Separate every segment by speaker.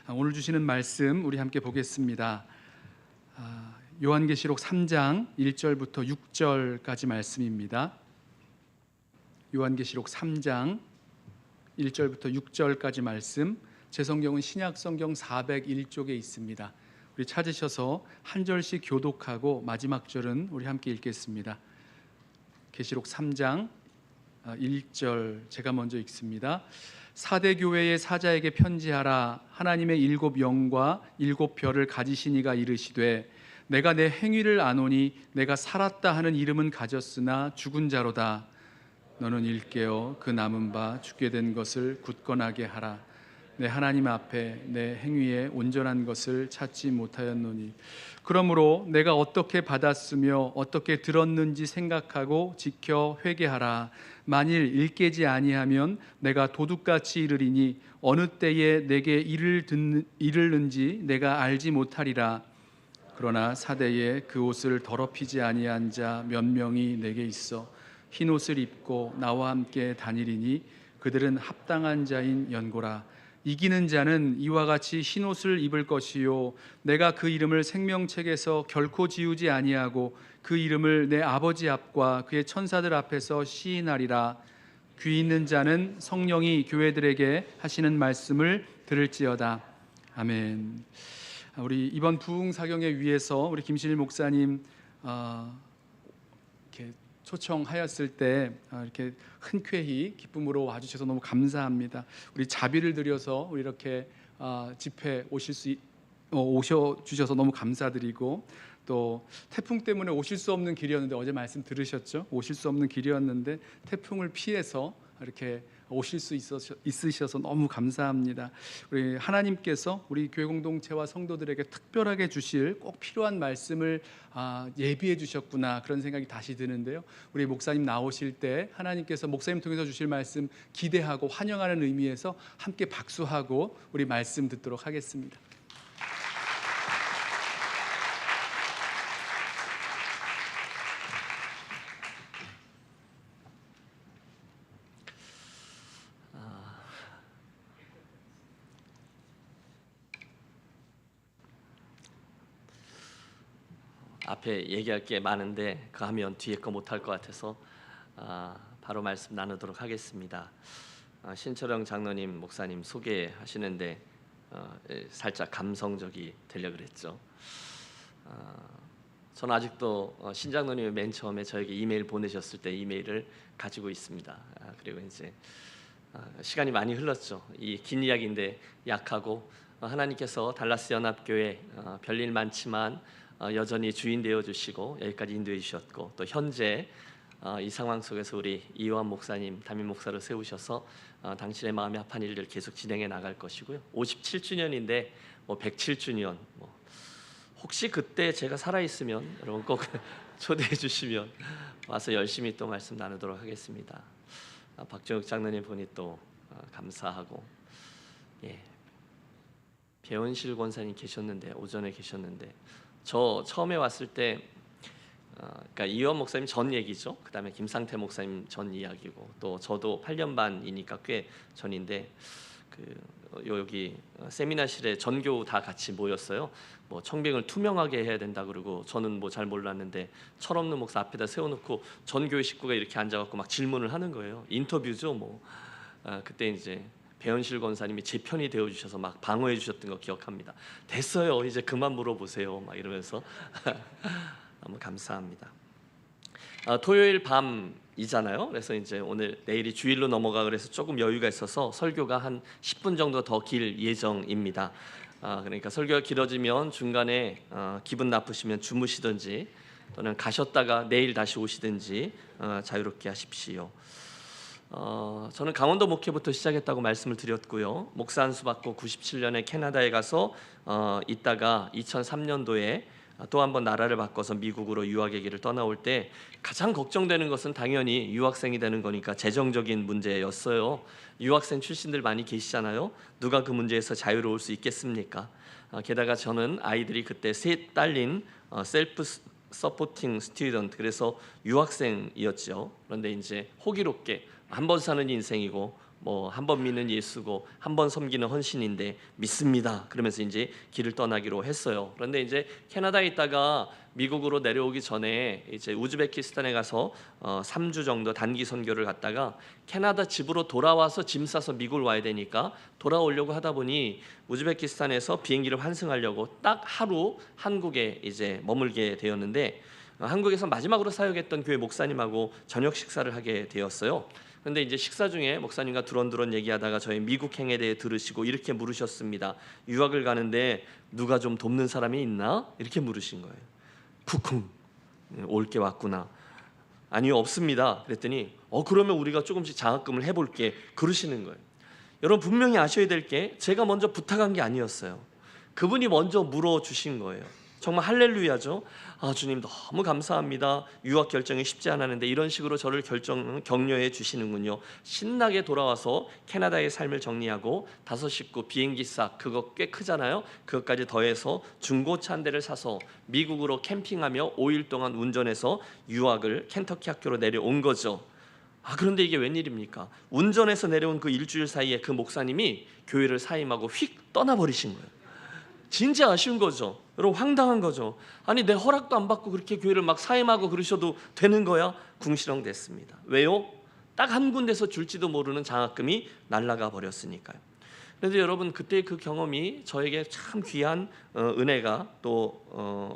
Speaker 1: 오늘 주시는 말씀 우리 함께 보겠습니다. 요한계시록 3장 1절부터 6절까지 말씀입니다. 요한계시록 3장 1절부터 6절까지 말씀, 제 성경은 신약성경 401쪽에 있습니다. 우리 찾으셔서 한 절씩 교독하고 마지막 절은 우리 함께 읽겠습니다. 계시록 3장 1절 제가 먼저 읽습니다. 사대 교회의 사자에게 편지하라. 하나님의 7 영과 7 별을 가지신 이가 이르시되 내가 내 행위를 아노니 내가 살았다 하는 이름은 가졌으나 죽은 자로다. 너는 일깨어 그 남은 바 죽게 된 것을 굳건하게 하라. 내 하나님 앞에 내 행위에 온전한 것을 찾지 못하였노니 그러므로 내가 어떻게 받았으며 어떻게 들었는지 생각하고 지켜 회개하라. 만일 일깨지 아니하면 내가 도둑같이 이르리니 어느 때에 내게 이르는지 내가 알지 못하리라. 그러나 사대에 그 옷을 더럽히지 아니한 자 몇 명이 내게 있어 흰 옷을 입고 나와 함께 다니리니 그들은 합당한 자인 연고라. 이기는 자는 이와 같이 흰 옷을 입을 것이요 내가 그 이름을 생명책에서 결코 지우지 아니하고 그 이름을 내 아버지 앞과 그의 천사들 앞에서 시인하리라. 귀 있는 자는 성령이 교회들에게 하시는 말씀을 들을지어다. 아멘. 우리 이번 부흥 사경회 위해서 우리 김신일 목사님 이렇게 초청하였을 때 이렇게 흔쾌히 기쁨으로 와주셔서 너무 감사합니다. 우리 자비를 들여서 우리 이렇게 집회 오셔주셔서 너무 감사드리고, 또 태풍 때문에 오실 수 없는 길이었는데 어제 말씀 들으셨죠? 오실 수 없는 길이었는데 태풍을 피해서 이렇게 오실 수 있으셔서 너무 감사합니다. 우리 하나님께서 우리 교회 공동체와 성도들에게 특별하게 주실 꼭 필요한 말씀을 예비해 주셨구나, 그런 생각이 다시 드는데요. 우리 목사님 나오실 때 하나님께서 목사님 통해서 주실 말씀 기대하고 환영하는 의미에서 함께 박수하고 우리 말씀 듣도록 하겠습니다.
Speaker 2: 앞에 얘기할 게 많은데 그 하면 뒤에 거 못할 것 같아서 바로 말씀 나누도록 하겠습니다. 신철영 장로님 목사님 소개하시는데 살짝 감성적이 되려고 그랬죠. 저는 아직도 신 장로님이 맨 처음에 저에게 이메일 보내셨을 때 이메일을 가지고 있습니다. 그리고 이제 시간이 많이 흘렀죠. 이 긴 이야기인데 약하고, 하나님께서 달라스 연합교회 별일 많지만 여전히 주인 되어 주시고 여기까지 인도해 주셨고, 또 현재 이 상황 속에서 우리 이호환 목사님 담임 목사로 세우셔서 당신의 마음에 합한 일들 계속 진행해 나갈 것이고요. 57주년인데 107주년 혹시 그때 제가 살아 있으면 여러분 꼭 초대해 주시면 와서 열심히 또 말씀 나누도록 하겠습니다. 박정욱 장로님 보니 또 감사하고, 배원실 권사님 계셨는데 오전에 계셨는데 저 처음에 왔을 때 그러니까 이호환 목사님 전 얘기죠. 그 다음에 김상태 목사님 전 이야기고, 또 저도 8년 반이니까 꽤 전인데 여기 세미나실에 전교 다 같이 모였어요. 청빙을 투명하게 해야 된다 그러고, 저는 잘 몰랐는데 철없는 목사 앞에다 세워놓고 전교회 식구가 이렇게 앉아갖고 막 질문을 하는 거예요. 인터뷰죠. 그때 이제 배현실 권사님이 제 편이 되어 주셔서 막 방어해 주셨던 거 기억합니다. 됐어요, 이제 그만 물어보세요, 막 이러면서 너무 감사합니다. 토요일 밤이잖아요. 그래서 이제 내일이 주일로 넘어가 그래서 조금 여유가 있어서 설교가 한 10분 정도 더 길 예정입니다. 그러니까 설교가 길어지면 중간에 기분 나쁘시면 주무시든지 또는 가셨다가 내일 다시 오시든지 자유롭게 하십시오. 저는 강원도 목회부터 시작했다고 말씀을 드렸고요. 목사 안수 받고 97년에 캐나다에 가서 있다가 2003년도에 또 한 번 나라를 바꿔서 미국으로 유학의 길을 떠나올 때 가장 걱정되는 것은 당연히 유학생이 되는 거니까 재정적인 문제였어요. 유학생 출신들 많이 계시잖아요. 누가 그 문제에서 자유로울 수 있겠습니까? 게다가 저는 아이들이 그때 셋 딸린 셀프 서포팅 스튜던트, 그래서 유학생이었죠. 그런데 이제 호기롭게 한 번 사는 인생이고 뭐 한 번 믿는 예수고 한 번 섬기는 헌신인데 믿습니다. 그러면서 이제 길을 떠나기로 했어요. 그런데 이제 캐나다에 있다가 미국으로 내려오기 전에 이제 우즈베키스탄에 가서 3주 정도 단기 선교를 갔다가 캐나다 집으로 돌아와서 짐 싸서 미국을 와야 되니까 돌아오려고 하다 보니 우즈베키스탄에서 비행기를 환승하려고 딱 하루 한국에 이제 머물게 되었는데 한국에서 마지막으로 사역했던 교회 목사님하고 저녁 식사를 하게 되었어요. 그런데 이제 식사 중에 목사님과 두런두런 얘기하다가 저희 미국 행에 대해 들으시고 이렇게 물으셨습니다. 유학을 가는데 누가 좀 돕는 사람이 있나? 이렇게 물으신 거예요. 쿵쿵 올 게 왔구나. 아니요, 없습니다. 그랬더니 그러면 우리가 조금씩 장학금을 해볼게 그러시는 거예요. 여러분 분명히 아셔야 될 게 제가 먼저 부탁한 게 아니었어요. 그분이 먼저 물어주신 거예요. 정말 할렐루야죠. 주님 너무 감사합니다. 유학 결정이 쉽지 않았는데 이런 식으로 저를 격려해 주시는군요. 신나게 돌아와서 캐나다의 삶을 정리하고 5 식구 비행기 싹 그거 꽤 크잖아요. 그것까지 더해서 중고차 한 대를 사서 미국으로 캠핑하며 5일 동안 운전해서 유학을 켄터키 학교로 내려온 거죠. 그런데 이게 웬일입니까? 운전해서 내려온 그 일주일 사이에 그 목사님이 교회를 사임하고 휙 떠나버리신 거예요. 진짜 아쉬운 거죠. 여러분 황당한 거죠. 아니 내 허락도 안 받고 그렇게 교회를 막 사임하고 그러셔도 되는 거야? 궁시렁 됐습니다. 왜요? 딱 한 군데서 줄지도 모르는 장학금이 날아가 버렸으니까요. 그래서 여러분 그때 그 경험이 저에게 참 귀한 은혜가 또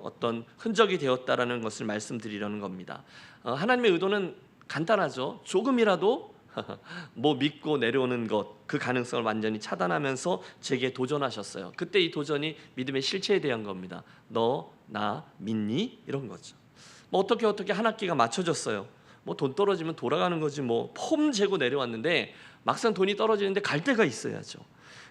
Speaker 2: 어떤 흔적이 되었다라는 것을 말씀드리려는 겁니다. 하나님의 의도는 간단하죠. 조금이라도 뭐 믿고 내려오는 것 그 가능성을 완전히 차단하면서 제게 도전하셨어요. 그때 이 도전이 믿음의 실체에 대한 겁니다. 너 나 믿니? 이런 거죠. 뭐 어떻게 한 학기가 맞춰졌어요. 뭐 돈 떨어지면 돌아가는 거지 뭐 폼 재고 내려왔는데 막상 돈이 떨어지는데 갈 데가 있어야죠.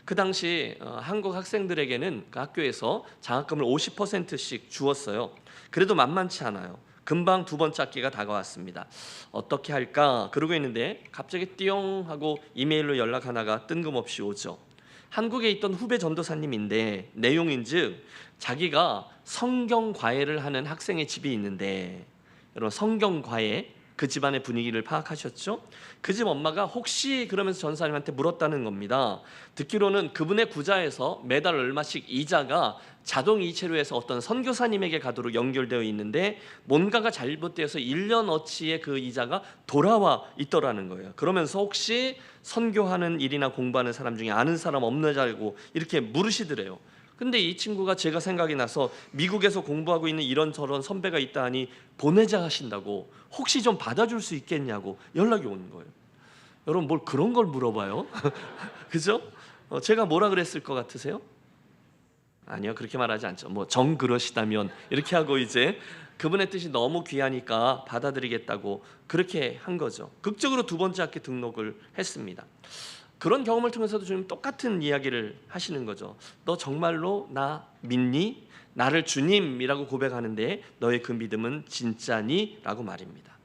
Speaker 2: 그 당시 한국 학생들에게는 그 학교에서 장학금을 50%씩 주었어요. 그래도 만만치 않아요. 금방 두 번째 학기가 다가왔습니다. 어떻게 할까? 그러고 있는데 갑자기 띠용 하고 이메일로 연락 하나가 뜬금없이 오죠. 한국에 있던 후배 전도사님인데 내용인즉 자기가 성경 과외를 하는 학생의 집이 있는데 여러분 성경 과외 그 집안의 분위기를 파악하셨죠? 그 집 엄마가 혹시 그러면서 전사님한테 물었다는 겁니다. 듣기로는 그분의 구자에서 매달 얼마씩 이자가 자동 이체로 해서 어떤 선교사님에게 가도록 연결되어 있는데 뭔가가 잘못되어서 1년어치의 그 이자가 돌아와 있더라는 거예요. 그러면서 혹시 선교하는 일이나 공부하는 사람 중에 아는 사람 없느냐고 이렇게 물으시더래요. 근데 이 친구가 제가 생각이 나서 미국에서 공부하고 있는 이런저런 선배가 있다 하니 보내자 하신다고 혹시 좀 받아줄 수 있겠냐고 연락이 오는 거예요. 여러분 뭘 그런 걸 물어봐요? 그죠? 제가 뭐라 그랬을 것 같으세요? 아니요, 그렇게 말하지 않죠. 뭐 정 그러시다면 이렇게 하고 이제 그분의 뜻이 너무 귀하니까 받아들이겠다고 그렇게 한 거죠. 극적으로 두 번째 학기 등록을 했습니다. 그런 경험을 통해서도 주님 똑같은 이야기를 하시는 거죠. 너 정말로 나 믿니? 나를 주님이라고 고백하는데 너의 그 믿음은 진짜니? 라고 말입니다.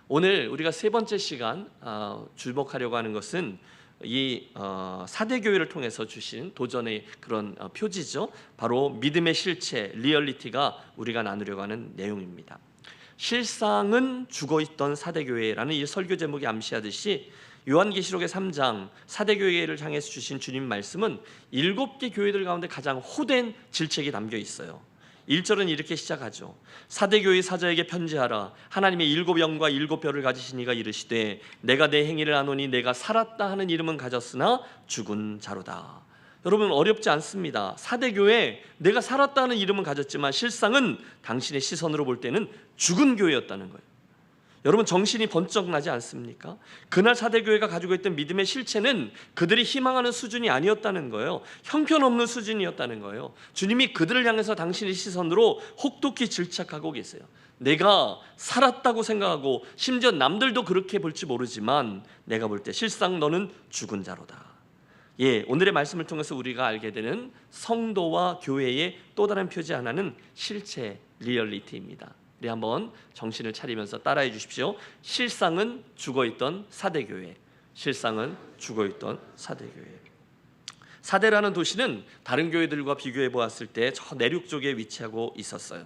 Speaker 2: 오늘 우리가 세 번째 시간 주목하려고 하는 것은 이 사대교회를 통해서 주신 도전의 그런 표지죠. 바로 믿음의 실체, 리얼리티가 우리가 나누려고 하는 내용입니다. 실상은 죽어있던 사대교회라는 이 설교 제목이 암시하듯이 요한계시록의 3장 사대교회를 향해서 주신 주님 말씀은 7개 교회들 가운데 가장 호된 질책이 담겨 있어요. 1절은 이렇게 시작하죠. 사대교회 사자에게 편지하라. 하나님의 7 영과 7 뼈를 가지신 이가 이르시되 내가 내 행위를 아노니 내가 살았다 하는 이름은 가졌으나 죽은 자로다. 여러분 어렵지 않습니다. 사대교회 내가 살았다 하는 이름은 가졌지만 실상은 당신의 시선으로 볼 때는 죽은 교회였다는 거예요. 여러분 정신이 번쩍 나지 않습니까? 그날 사대교회가 가지고 있던 믿음의 실체는 그들이 희망하는 수준이 아니었다는 거예요. 형편없는 수준이었다는 거예요. 주님이 그들을 향해서 당신의 시선으로 혹독히 질책하고 계세요. 내가 살았다고 생각하고 심지어 남들도 그렇게 볼지 모르지만 내가 볼 때 실상 너는 죽은 자로다. 오늘의 말씀을 통해서 우리가 알게 되는 성도와 교회의 또 다른 표지 하나는 실체, 리얼리티입니다. 우리 한번 정신을 차리면서 따라해 주십시오. 실상은 죽어있던 사대교회. 실상은 죽어있던 사대교회. 사대라는 도시는 다른 교회들과 비교해 보았을 때 저 내륙 쪽에 위치하고 있었어요.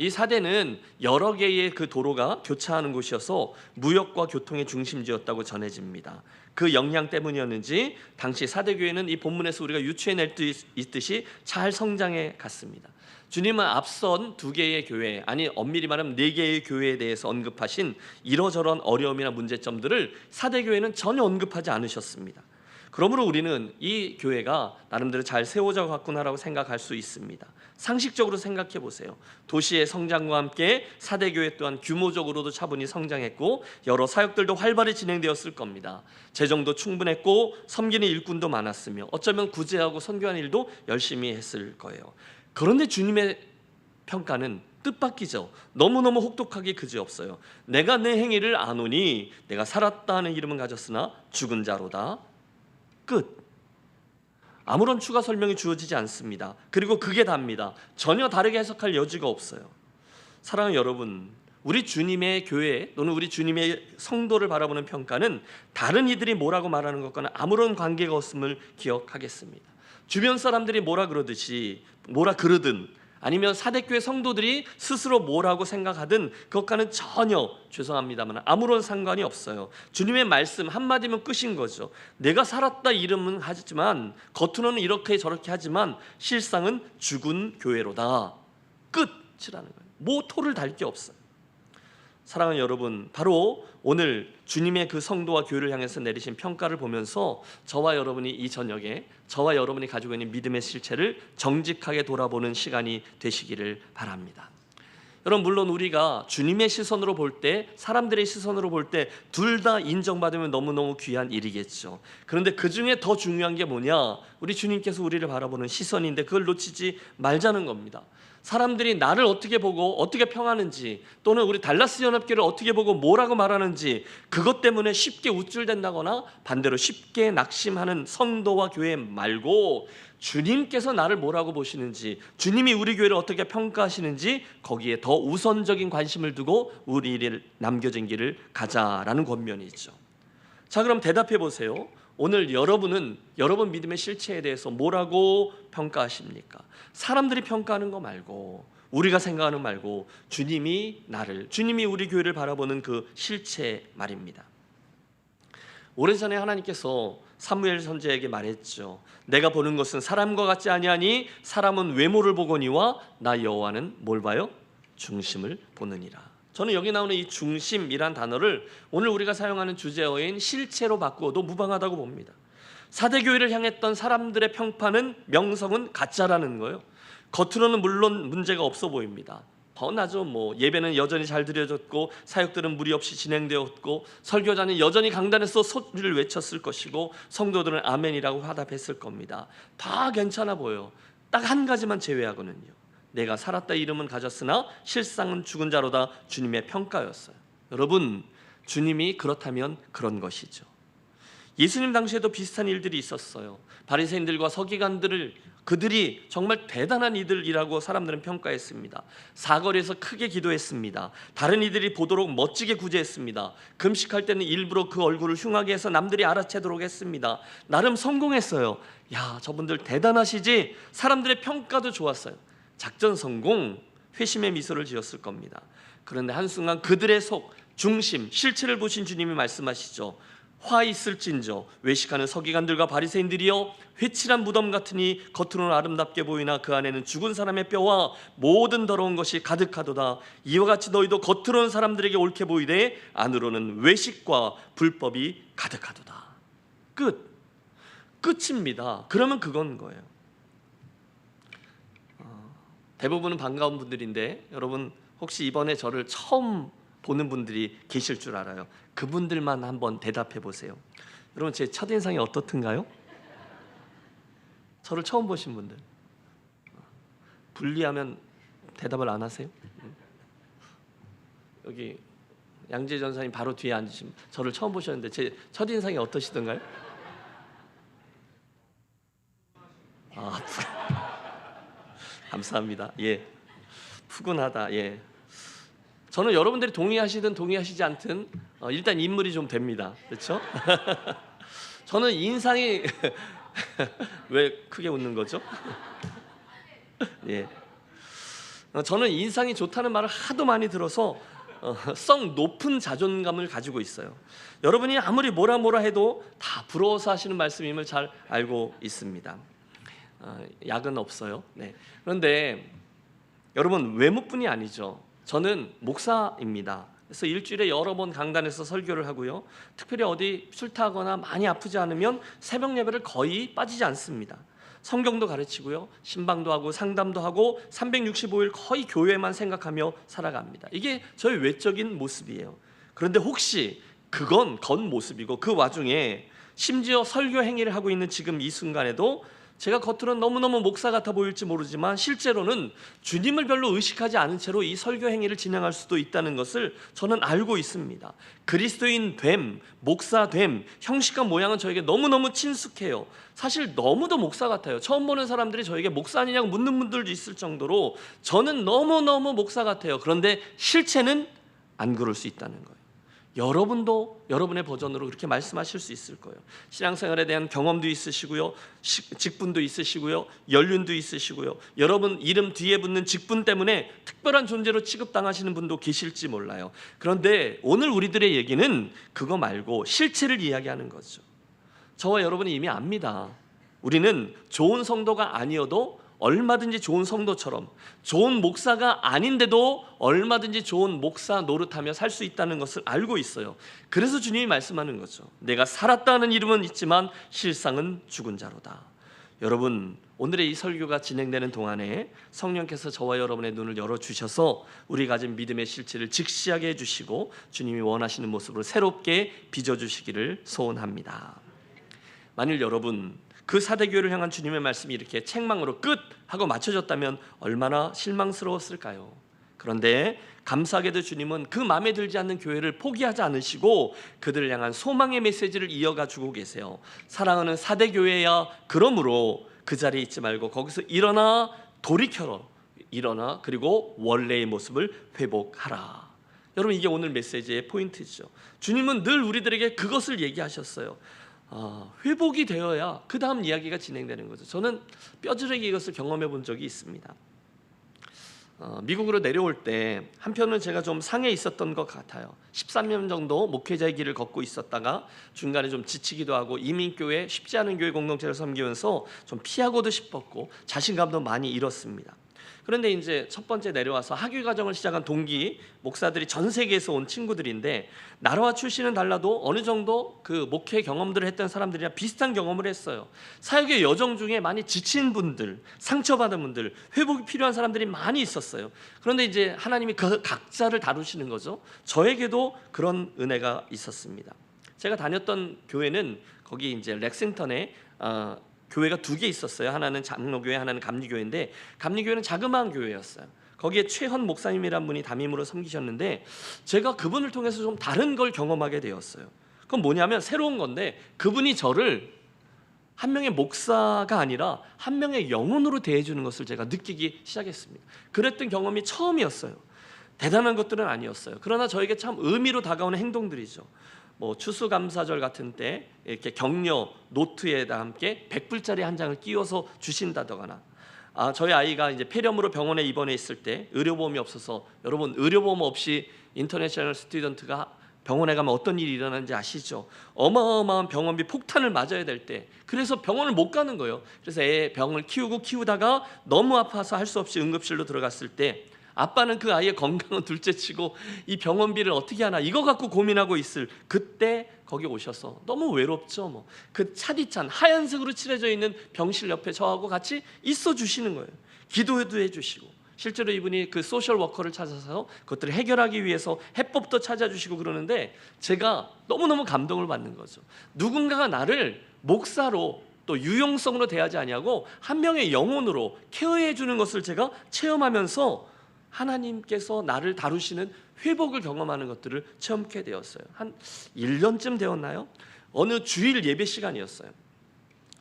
Speaker 2: 이 사대는 여러 개의 그 도로가 교차하는 곳이어서 무역과 교통의 중심지였다고 전해집니다. 그 영향 때문이었는지 당시 사대교회는 이 본문에서 우리가 유추해낼 수 있듯이 잘 성장해 갔습니다. 주님은 앞선 두 개의 교회, 아니 엄밀히 말하면 네 개의 교회에 대해서 언급하신 이러저런 어려움이나 문제점들을 사대교회는 전혀 언급하지 않으셨습니다. 그러므로 우리는 이 교회가 나름대로 잘 세워져 갔구나라고 생각할 수 있습니다. 상식적으로 생각해 보세요. 도시의 성장과 함께 사대교회 또한 규모적으로도 차분히 성장했고 여러 사역들도 활발히 진행되었을 겁니다. 재정도 충분했고 섬기는 일꾼도 많았으며 어쩌면 구제하고 선교하는 일도 열심히 했을 거예요. 그런데 주님의 평가는 뜻밖이죠. 너무너무 혹독하게 그지없어요. 내가 내 행위를 아노니 내가 살았다 하는 이름은 가졌으나 죽은 자로다. 끝. 아무런 추가 설명이 주어지지 않습니다. 그리고 그게 답니다. 전혀 다르게 해석할 여지가 없어요. 사랑하는 여러분, 우리 주님의 교회 또는 우리 주님의 성도를 바라보는 평가는 다른 이들이 뭐라고 말하는 것과는 아무런 관계가 없음을 기억하겠습니다. 주변 사람들이 뭐라 그러든 아니면 사대교회 성도들이 스스로 뭐라고 생각하든 그것과는 전혀 죄송합니다만 아무런 상관이 없어요. 주님의 말씀 한마디면 끝인 거죠. 내가 살았다 이름은 하지만 겉으로는 이렇게 저렇게 하지만 실상은 죽은 교회로다. 끝이라는 거예요. 뭐 토를 달 게 없어요. 사랑하는 여러분, 바로 오늘 주님의 그 성도와 교회를 향해서 내리신 평가를 보면서 저와 여러분이 이 저녁에 저와 여러분이 가지고 있는 믿음의 실체를 정직하게 돌아보는 시간이 되시기를 바랍니다. 여러분, 물론 우리가 주님의 시선으로 볼 때, 사람들의 시선으로 볼 때 둘 다 인정받으면 너무너무 귀한 일이겠죠. 그런데 그 중에 더 중요한 게 뭐냐? 우리 주님께서 우리를 바라보는 시선인데 그걸 놓치지 말자는 겁니다. 사람들이 나를 어떻게 보고 어떻게 평하는지, 또는 우리 달라스 연합교회를 어떻게 보고 뭐라고 말하는지, 그것 때문에 쉽게 우쭐댄다거나 반대로 쉽게 낙심하는 성도와 교회 말고 주님께서 나를 뭐라고 보시는지, 주님이 우리 교회를 어떻게 평가하시는지 거기에 더 우선적인 관심을 두고 우리를 남겨진 길을 가자라는 권면이 있죠. 자, 그럼 대답해 보세요. 오늘 여러분은 여러분 믿음의 실체에 대해서 뭐라고 평가하십니까? 사람들이 평가하는 거 말고, 우리가 생각하는 말고 주님이 우리 교회를 바라보는 그 실체 말입니다. 오래전에 하나님께서 사무엘 선지자에게 말했죠. 내가 보는 것은 사람과 같지 아니하니 사람은 외모를 보거니와 나 여호와는 뭘 봐요? 중심을 보느니라. 저는 여기 나오는 이 중심이란 단어를 오늘 우리가 사용하는 주제어인 실체로 바꾸어도 무방하다고 봅니다. 사대교회를 향했던 사람들의 평판은, 명성은 가짜라는 거예요. 겉으로는 물론 문제가 없어 보입니다. 뻔하죠. 예배는 여전히 잘 드려졌고 사역들은 무리 없이 진행되었고 설교자는 여전히 강단에서 소리를 외쳤을 것이고 성도들은 아멘이라고 화답했을 겁니다. 다 괜찮아 보여요. 딱 한 가지만 제외하고는요. 내가 살았다 이름은 가졌으나 실상은 죽은 자로다. 주님의 평가였어요. 여러분, 주님이 그렇다면 그런 것이죠. 예수님 당시에도 비슷한 일들이 있었어요. 바리새인들과 그들이 정말 대단한 이들이라고 사람들은 평가했습니다. 사거리에서 크게 기도했습니다. 다른 이들이 보도록 멋지게 구제했습니다. 금식할 때는 일부러 그 얼굴을 흉하게 해서 남들이 알아채도록 했습니다. 나름 성공했어요. 야, 저분들 대단하시지? 사람들의 평가도 좋았어요. 작전 성공, 회심의 미소를 지었을 겁니다. 그런데 한순간 그들의 중심, 실체를 보신 주님이 말씀하시죠. 화 있을진저 외식하는 서기관들과 바리새인들이여, 회칠한 무덤 같으니 겉으로는 아름답게 보이나 그 안에는 죽은 사람의 뼈와 모든 더러운 것이 가득하도다. 이와 같이 너희도 겉으로는 사람들에게 옳게 보이되 안으로는 외식과 불법이 가득하도다. 끝입니다. 그러면 그건 거예요. 대부분은 반가운 분들인데 여러분, 혹시 이번에 저를 처음 보는 분들이 계실 줄 알아요. 그분들만 한번 대답해 보세요. 여러분, 제 첫인상이 어떻든가요? 저를 처음 보신 분들, 불리하면 대답을 안 하세요? 여기 양재 전사님 바로 뒤에 앉으시면 저를 처음 보셨는데 제 첫인상이 어떠시던가요? 감사합니다. 예, 푸근하다. 예, 저는 여러분들이 동의하시든 동의하시지 않든 일단 인물이 좀 됩니다. 그렇죠? 저는 인상이 왜 크게 웃는 거죠? 예, 저는 인상이 좋다는 말을 하도 많이 들어서 썩 높은 자존감을 가지고 있어요. 여러분이 아무리 뭐라 해도 다 부러워서 하시는 말씀임을 잘 알고 있습니다. 약은 없어요. 네. 그런데 여러분, 외모뿐이 아니죠. 저는 목사입니다. 그래서 일주일에 여러 번 강단에서 설교를 하고요. 특별히 어디 출타하거나 많이 아프지 않으면 새벽 예배를 거의 빠지지 않습니다. 성경도 가르치고요. 신방도 하고 상담도 하고 365일 거의 교회만 생각하며 살아갑니다. 이게 저의 외적인 모습이에요. 그런데 혹시 그건 겉모습이고 그 와중에 심지어 설교 행위를 하고 있는 지금 이 순간에도 제가 겉으로는 너무너무 목사 같아 보일지 모르지만 실제로는 주님을 별로 의식하지 않은 채로 이 설교 행위를 진행할 수도 있다는 것을 저는 알고 있습니다. 그리스도인 됨, 목사 됨, 형식과 모양은 저에게 너무너무 친숙해요. 사실 너무도 목사 같아요. 처음 보는 사람들이 저에게 목사 아니냐고 묻는 분들도 있을 정도로 저는 너무너무 목사 같아요. 그런데 실체는 안 그럴 수 있다는 거예요. 여러분도 여러분의 버전으로 그렇게 말씀하실 수 있을 거예요. 신앙생활에 대한 경험도 있으시고요, 직분도 있으시고요, 연륜도 있으시고요, 여러분 이름 뒤에 붙는 직분 때문에 특별한 존재로 취급당하시는 분도 계실지 몰라요. 그런데 오늘 우리들의 얘기는 그거 말고 실체를 이야기하는 거죠. 저와 여러분이 이미 압니다. 우리는 좋은 성도가 아니어도 얼마든지 좋은 성도처럼, 좋은 목사가 아닌데도 얼마든지 좋은 목사 노릇하며 살 수 있다는 것을 알고 있어요. 그래서 주님이 말씀하는 거죠. 내가 살았다는 이름은 있지만 실상은 죽은 자로다. 여러분, 오늘의 이 설교가 진행되는 동안에 성령께서 저와 여러분의 눈을 열어주셔서 우리 가진 믿음의 실체를 직시하게 해주시고 주님이 원하시는 모습으로 새롭게 빚어주시기를 소원합니다. 만일 여러분 그 사대교회를 향한 주님의 말씀이 이렇게 책망으로 끝 하고 맞춰졌다면 얼마나 실망스러웠을까요? 그런데 감사하게도 주님은 그 마음에 들지 않는 교회를 포기하지 않으시고 그들을 향한 소망의 메시지를 이어가 주고 계세요. 사랑하는 사대교회야, 그러므로 그 자리에 있지 말고 거기서 일어나 돌이켜라. 일어나 그리고 원래의 모습을 회복하라. 여러분, 이게 오늘 메시지의 포인트죠. 주님은 늘 우리들에게 그것을 얘기하셨어요. 회복이 되어야 그 다음 이야기가 진행되는 거죠. 저는 뼈저리게 이것을 경험해 본 적이 있습니다. 미국으로 내려올 때 한편은 제가 좀 상해 있었던 것 같아요. 13년 정도 목회자의 길을 걷고 있었다가 중간에 좀 지치기도 하고 이민교회, 쉽지 않은 교회 공동체를 섬기면서 좀 피하고도 싶었고 자신감도 많이 잃었습니다. 그런데 이제 첫 번째 내려와서 학위 과정을 시작한 동기 목사들이 전 세계에서 온 친구들인데 나라와 출신은 달라도 어느 정도 그 목회 경험들을 했던 사람들이랑 비슷한 경험을 했어요. 사역의 여정 중에 많이 지친 분들, 상처받은 분들, 회복이 필요한 사람들이 많이 있었어요. 그런데 이제 하나님이 그 각자를 다루시는 거죠. 저에게도 그런 은혜가 있었습니다. 제가 다녔던 교회는 거기 이제 렉싱턴에 교회가 두 개 있었어요. 하나는 장로교회, 하나는 감리교회인데 감리교회는 자그마한 교회였어요. 거기에 최헌 목사님이란 분이 담임으로 섬기셨는데 제가 그분을 통해서 좀 다른 걸 경험하게 되었어요. 그건 뭐냐면 새로운 건데 그분이 저를 한 명의 목사가 아니라 한 명의 영혼으로 대해주는 것을 제가 느끼기 시작했습니다. 그랬던 경험이 처음이었어요. 대단한 것들은 아니었어요. 그러나 저에게 참 의미로 다가오는 행동들이죠. 뭐 추수감사절 같은 때 이렇게 격려 노트에다 함께 100불짜리 한 장을 끼워서 주신다거나, 저희 아이가 이제 폐렴으로 병원에 입원해 있을 때 의료보험이 없어서, 여러분 의료보험 없이 인터내셔널 스튜던트가 병원에 가면 어떤 일이 일어나는지 아시죠? 어마어마한 병원비 폭탄을 맞아야 될 때, 그래서 병원을 못 가는 거예요. 그래서 애 병을 키우다가 너무 아파서 할 수 없이 응급실로 들어갔을 때 아빠는 그 아이의 건강은 둘째치고 이 병원비를 어떻게 하나 이거 갖고 고민하고 있을 그때 거기 오셔서 너무 외롭죠. 뭐 그 차디찬 하얀색으로 칠해져 있는 병실 옆에 저하고 같이 있어 주시는 거예요. 기도도 해주시고, 실제로 이분이 그 소셜 워커를 찾아서 그것들을 해결하기 위해서 해법도 찾아주시고 그러는데 제가 너무너무 감동을 받는 거죠. 누군가가 나를 목사로 또 유용성으로 대하지 아니하고 한 명의 영혼으로 케어해 주는 것을 제가 체험하면서 하나님께서 나를 다루시는 회복을 경험하는 것들을 체험하게 되었어요. 한 1년쯤 되었나요? 어느 주일 예배 시간이었어요.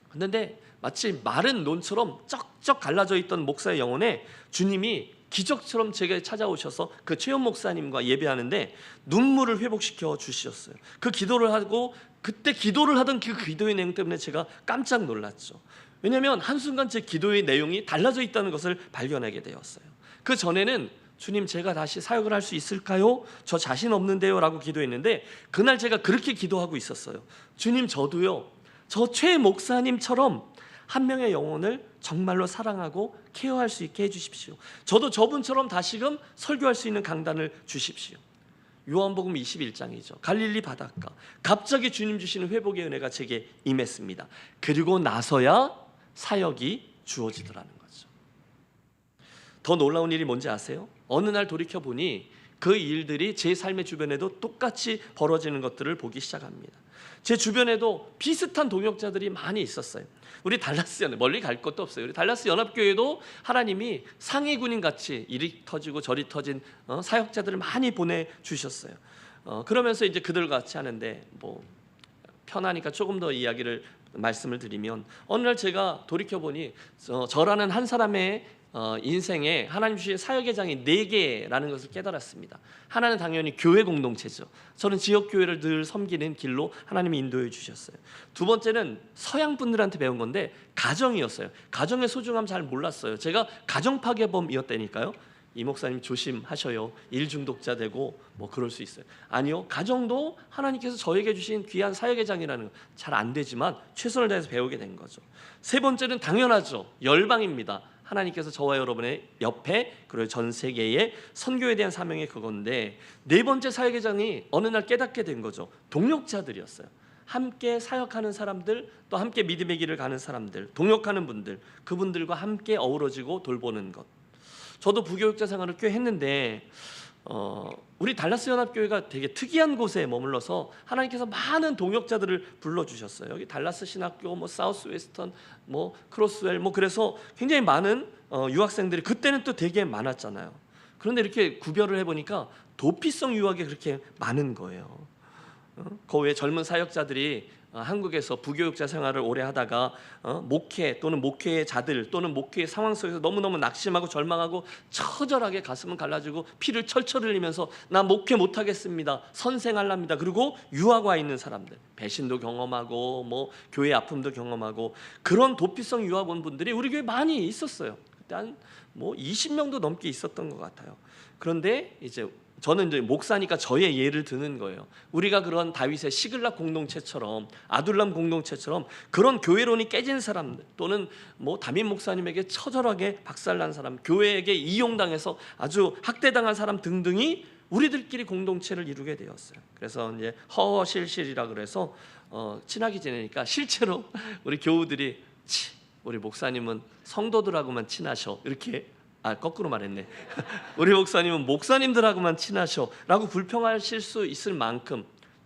Speaker 2: 그런데 마치 마른 논처럼 쩍쩍 갈라져 있던 목사의 영혼에 주님이 기적처럼 제게 찾아오셔서 그 최현 목사님과 예배하는데 눈물을 회복시켜 주셨어요. 그 기도를 하고 그때 기도를 하던 그 기도의 내용 때문에 제가 깜짝 놀랐죠. 왜냐하면 한순간 제 기도의 내용이 달라져 있다는 것을 발견하게 되었어요. 그 전에는 주님, 제가 다시 사역을 할 수 있을까요? 저 자신 없는데요 라고 기도했는데, 그날 제가 그렇게 기도하고 있었어요. 주님, 저도요, 저 최 목사님처럼 한 명의 영혼을 정말로 사랑하고 케어할 수 있게 해주십시오. 저도 저분처럼 다시금 설교할 수 있는 강단을 주십시오. 요한복음 21장이죠. 갈릴리 바닷가, 갑자기 주님 주시는 회복의 은혜가 제게 임했습니다. 그리고 나서야 사역이 주어지더라는 거죠. 더 놀라운 일이 뭔지 아세요? 어느 날 돌이켜보니 그 일들이 제 삶의 주변에도 똑같이 벌어지는 것들을 보기 시작합니다. 제 주변에도 비슷한 동역자들이 많이 있었어요. 우리 달라스 연합, 멀리 갈 것도 없어요. 우리 달라스 연합교회도 하나님이 상위군인 같이 이리 터지고 저리 터진 사역자들을 많이 보내주셨어요. 그러면서 이제 그들과 같이 하는데, 뭐 편하니까 조금 더 이야기를 말씀을 드리면, 어느 날 제가 돌이켜보니 저라는 한 사람의 인생에 하나님 주신 사역의 장이 4개라는 것을 깨달았습니다. 하나는 당연히 교회 공동체죠. 저는 지역교회를 늘 섬기는 길로 하나님이 인도해 주셨어요. 두 번째는 서양 분들한테 배운 건데 가정이었어요. 가정의 소중함 잘 몰랐어요. 제가 가정파괴범이었다니까요. 이 목사님 조심하셔요. 일 중독자 되고 뭐 그럴 수 있어요. 아니요, 가정도 하나님께서 저에게 주신 귀한 사역의 장이라는 거 잘 안 되지만 최선을 다해서 배우게 된 거죠. 세 번째는 당연하죠. 열방입니다. 하나님께서 저와 여러분의 옆에, 그리고 전 세계에 선교에 대한 사명이 그건데, 네 번째 사역의 장이 어느 날 깨닫게 된 거죠. 동역자들이었어요. 함께 사역하는 사람들, 또 함께 믿음의 길을 가는 사람들, 동역하는 분들, 그분들과 함께 어우러지고 돌보는 것. 저도 부교육자 생활을 꽤 했는데 우리 달라스 연합교회가 되게 특이한 곳에 머물러서 하나님께서 많은 동역자들을 불러주셨어요. 여기 달라스 신학교, 뭐 사우스 웨스턴, 뭐 크로스웰, 뭐 그래서 굉장히 많은 유학생들이 그때는 또 되게 많았잖아요. 그런데 이렇게 구별을 해보니까 도피성 유학이 그렇게 많은 거예요. 그 외에 젊은 사역자들이 한국에서 부교육자 생활을 오래 하다가 목회 또는 목회의 자들 또는 목회의 상황 속에서 너무너무 낙심하고 절망하고 처절하게 가슴은 갈라지고 피를 철철 흘리면서 나 목회 못하겠습니다, 선생할랍니다. 그리고 유학 와 있는 사람들, 배신도 경험하고 뭐 교회 아픔도 경험하고, 그런 도피성 유학 온 분들이 우리 교회에 많이 있었어요. 그때 한 뭐 20명도 넘게 있었던 것 같아요. 그런데 이제 저는 이제 목사니까 저의 예를 드는 거예요. 우리가 그런 다윗의 시글락 공동체처럼, 아둘람 공동체처럼 그런 교회론이 깨진 사람들, 또는 뭐 담임 목사님에게 처절하게 박살난 사람, 교회에게 이용당해서 아주 학대당한 사람 등등이 우리들끼리 공동체를 이루게 되었어요. 그래서 이제 허허실실이라 그래서 친하게 지내니까 실제로 우리 교우들이 우리 목사님은 성도들하고만 친하셔, 이렇게 거꾸로 말했네. 우리 목사님은 목사님들하고만 친하셔 라고 불평하실 수 있을 만큼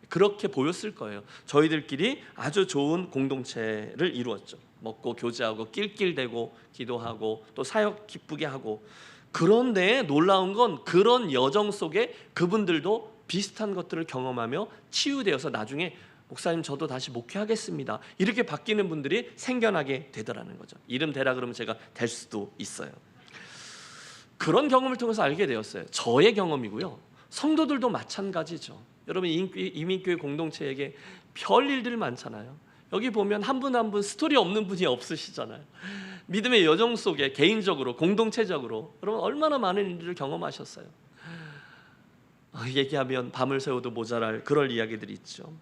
Speaker 2: 그렇게 보였을 거예요. 저희들끼리 아주 좋은 공동체를 이루었죠. 먹고 교제하고 낄낄대고 기도하고 또 사역 기쁘게 하고. 그런데 놀라운 건 그런 여정 속에 그분들도 비슷한 것들을 경험하며 치유되어서 나중에 목사님 저도 다시 목회하겠습니다, 이렇게 바뀌는 분들이 생겨나게 되더라는 거죠. 이름 대라 그러면 제가 될 수도 있어요. 그런 경험을 통해서 알게 되었어요. 저의 경험이고요. 성도들도 마찬가지죠. 여러분 이민교회 공동체에게 별 일들 많잖아요. 여기 보면 한 분 한 분 스토리 없는 분이 없으시잖아요. 믿음의 여정 속에 개인적으로 공동체적으로 여러분 얼마나 많은 일들을 경험하셨어요. 얘기하면 밤을 새워도 모자랄 그럴 이야기들이 있죠.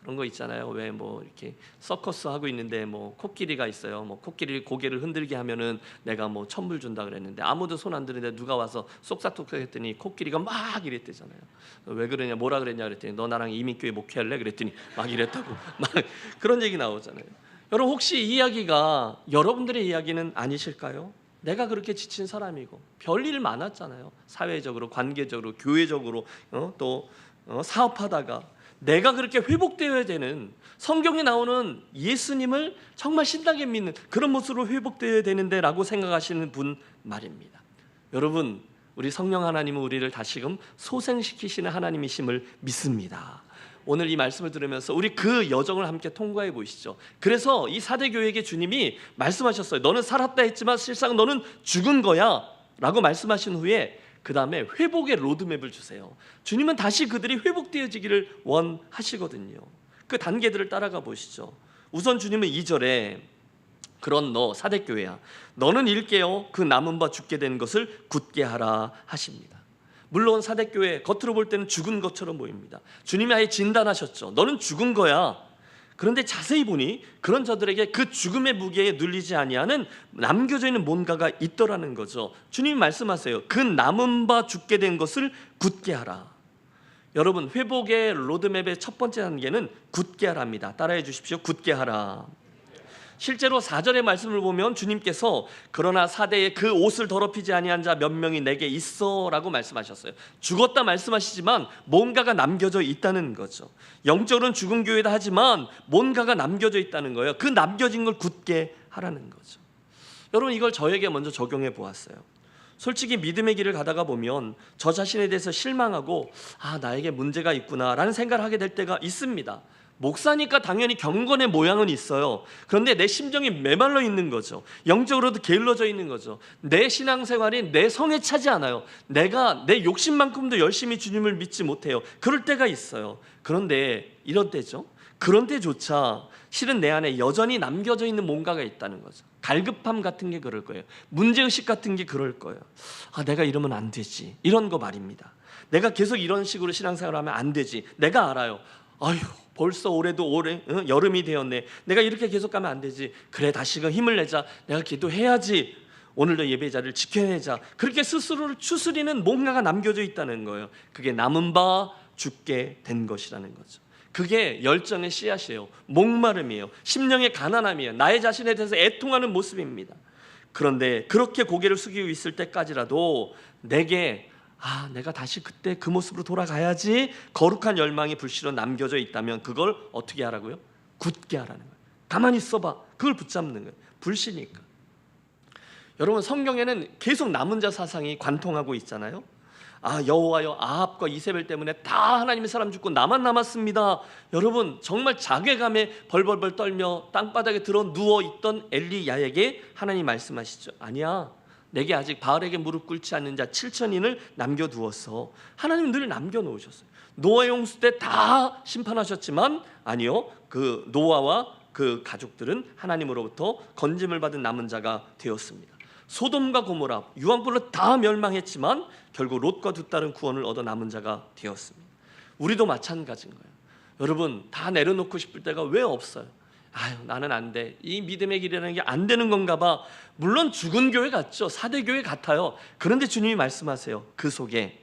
Speaker 2: 그런 거 있잖아요. 왜 뭐 이렇게 서커스 하고 있는데 뭐 코끼리가 있어요. 뭐 코끼리 고개를 흔들게 하면은 내가 뭐 천불 준다 그랬는데 아무도 손 안 드는데 누가 와서 쏙싹톡 했더니 코끼리가 막 이랬대잖아요. 왜 그러냐, 뭐라 그랬냐 그랬더니 너 나랑 이민교회 목회할래? 그랬더니 막 이랬다고 막 그런 얘기 나오잖아요. 여러분 혹시 이 이야기가 여러분들의 이야기는 아니실까요? 내가 그렇게 지친 사람이고 별일 많았잖아요. 사회적으로, 관계적으로, 교회적으로, 또 사업하다가 내가 그렇게 회복되어야 되는, 성경에 나오는 예수님을 정말 신나게 믿는 그런 모습으로 회복되어야 되는데 라고 생각하시는 분 말입니다. 여러분, 우리 성령 하나님은 우리를 다시금 소생시키시는 하나님이심을 믿습니다. 오늘 이 말씀을 들으면서 우리 그 여정을 함께 통과해 보시죠. 그래서 이 사대교회에게 주님이 말씀하셨어요. 너는 살았다 했지만 실상 너는 죽은 거야 라고 말씀하신 후에 그 다음에 회복의 로드맵을 주세요. 주님은 다시 그들이 회복되어지기를 원하시거든요. 그 단계들을 따라가 보시죠. 우선 주님은 2절에 그런 너 사대교회야, 너는 일깨어 그 남은 바 죽게 된 것을 굳게 하라 하십니다. 물론 사대교회 겉으로 볼 때는 죽은 것처럼 보입니다. 주님이 아예 진단하셨죠. 너는 죽은 거야. 그런데 자세히 보니 그런 저들에게 그 죽음의 무게에 눌리지 아니하는 남겨져 있는 뭔가가 있더라는 거죠. 주님이 말씀하세요. 그 남은 바 죽게 된 것을 굳게 하라. 여러분, 회복의 로드맵의 첫 번째 단계는 굳게 하라입니다. 따라해 주십시오. 굳게 하라. 실제로 4절의 말씀을 보면 주님께서 그러나 사대에 그 옷을 더럽히지 아니한 자 몇 명이 내게 있어 라고 말씀하셨어요. 죽었다 말씀하시지만 뭔가가 남겨져 있다는 거죠. 영적으로는 죽은 교회다 하지만 뭔가가 남겨져 있다는 거예요. 그 남겨진 걸 굳게 하라는 거죠. 여러분, 이걸 저에게 먼저 적용해 보았어요. 솔직히 믿음의 길을 가다가 보면 저 자신에 대해서 실망하고 나에게 문제가 있구나 라는 생각을 하게 될 때가 있습니다. 목사니까 당연히 경건의 모양은 있어요. 그런데 내 심정이 메말라 있는 거죠. 영적으로도 게을러져 있는 거죠. 내 신앙생활이 내 성에 차지 않아요. 내가 내 욕심만큼도 열심히 주님을 믿지 못해요. 그럴 때가 있어요. 그런데 이런 때죠. 그런 때조차 실은 내 안에 여전히 남겨져 있는 뭔가가 있다는 거죠. 갈급함 같은 게 그럴 거예요. 문제의식 같은 게 그럴 거예요. 내가 이러면 안 되지, 이런 거 말입니다. 내가 계속 이런 식으로 신앙생활을 하면 안 되지. 내가 알아요. 벌써 올해도 여름이 되었네. 내가 이렇게 계속 가면 안 되지. 그래, 다시금 힘을 내자. 내가 기도해야지. 오늘도 예배 자리를 지켜내자. 그렇게 스스로를 추스리는 뭔가가 남겨져 있다는 거예요. 그게 남은 바 죽게 된 것이라는 거죠. 그게 열정의 씨앗이에요. 목마름이에요. 심령의 가난함이에요. 나의 자신에 대해서 애통하는 모습입니다. 그런데 그렇게 고개를 숙이고 있을 때까지라도 내게 내가 다시 그때 그 모습으로 돌아가야지 거룩한 열망이 불씨로 남겨져 있다면 그걸 어떻게 하라고요? 굳게 하라는 거예요. 가만히 있어봐. 그걸 붙잡는 거예요. 불씨니까. 여러분, 성경에는 계속 남은 자 사상이 관통하고 있잖아요. 여호와여, 아합과 이세벨 때문에 다 하나님의 사람 죽고 나만 남았습니다. 여러분, 정말 자괴감에 벌벌벌 떨며 땅바닥에 들어 누워있던 엘리야에게 하나님 말씀하시죠. 아니야, 내게 아직 바알에게 무릎 꿇지 않는 자 7천인을 남겨두었어. 하나님은 늘 남겨놓으셨어요. 노아 홍수 때 다 심판하셨지만 아니요, 그 노아와 그 가족들은 하나님으로부터 건짐을 받은 남은 자가 되었습니다. 소돔과 고모라, 유황불로 다 멸망했지만 결국 롯과 두 딸은 구원을 얻어 남은 자가 되었습니다. 우리도 마찬가지인 거예요. 여러분, 다 내려놓고 싶을 때가 왜 없어요? 나는 안 돼. 이 믿음의 길이라는 게 안 되는 건가 봐. 물론 죽은 교회 같죠. 사대교회 같아요. 그런데 주님이 말씀하세요. 그 속에,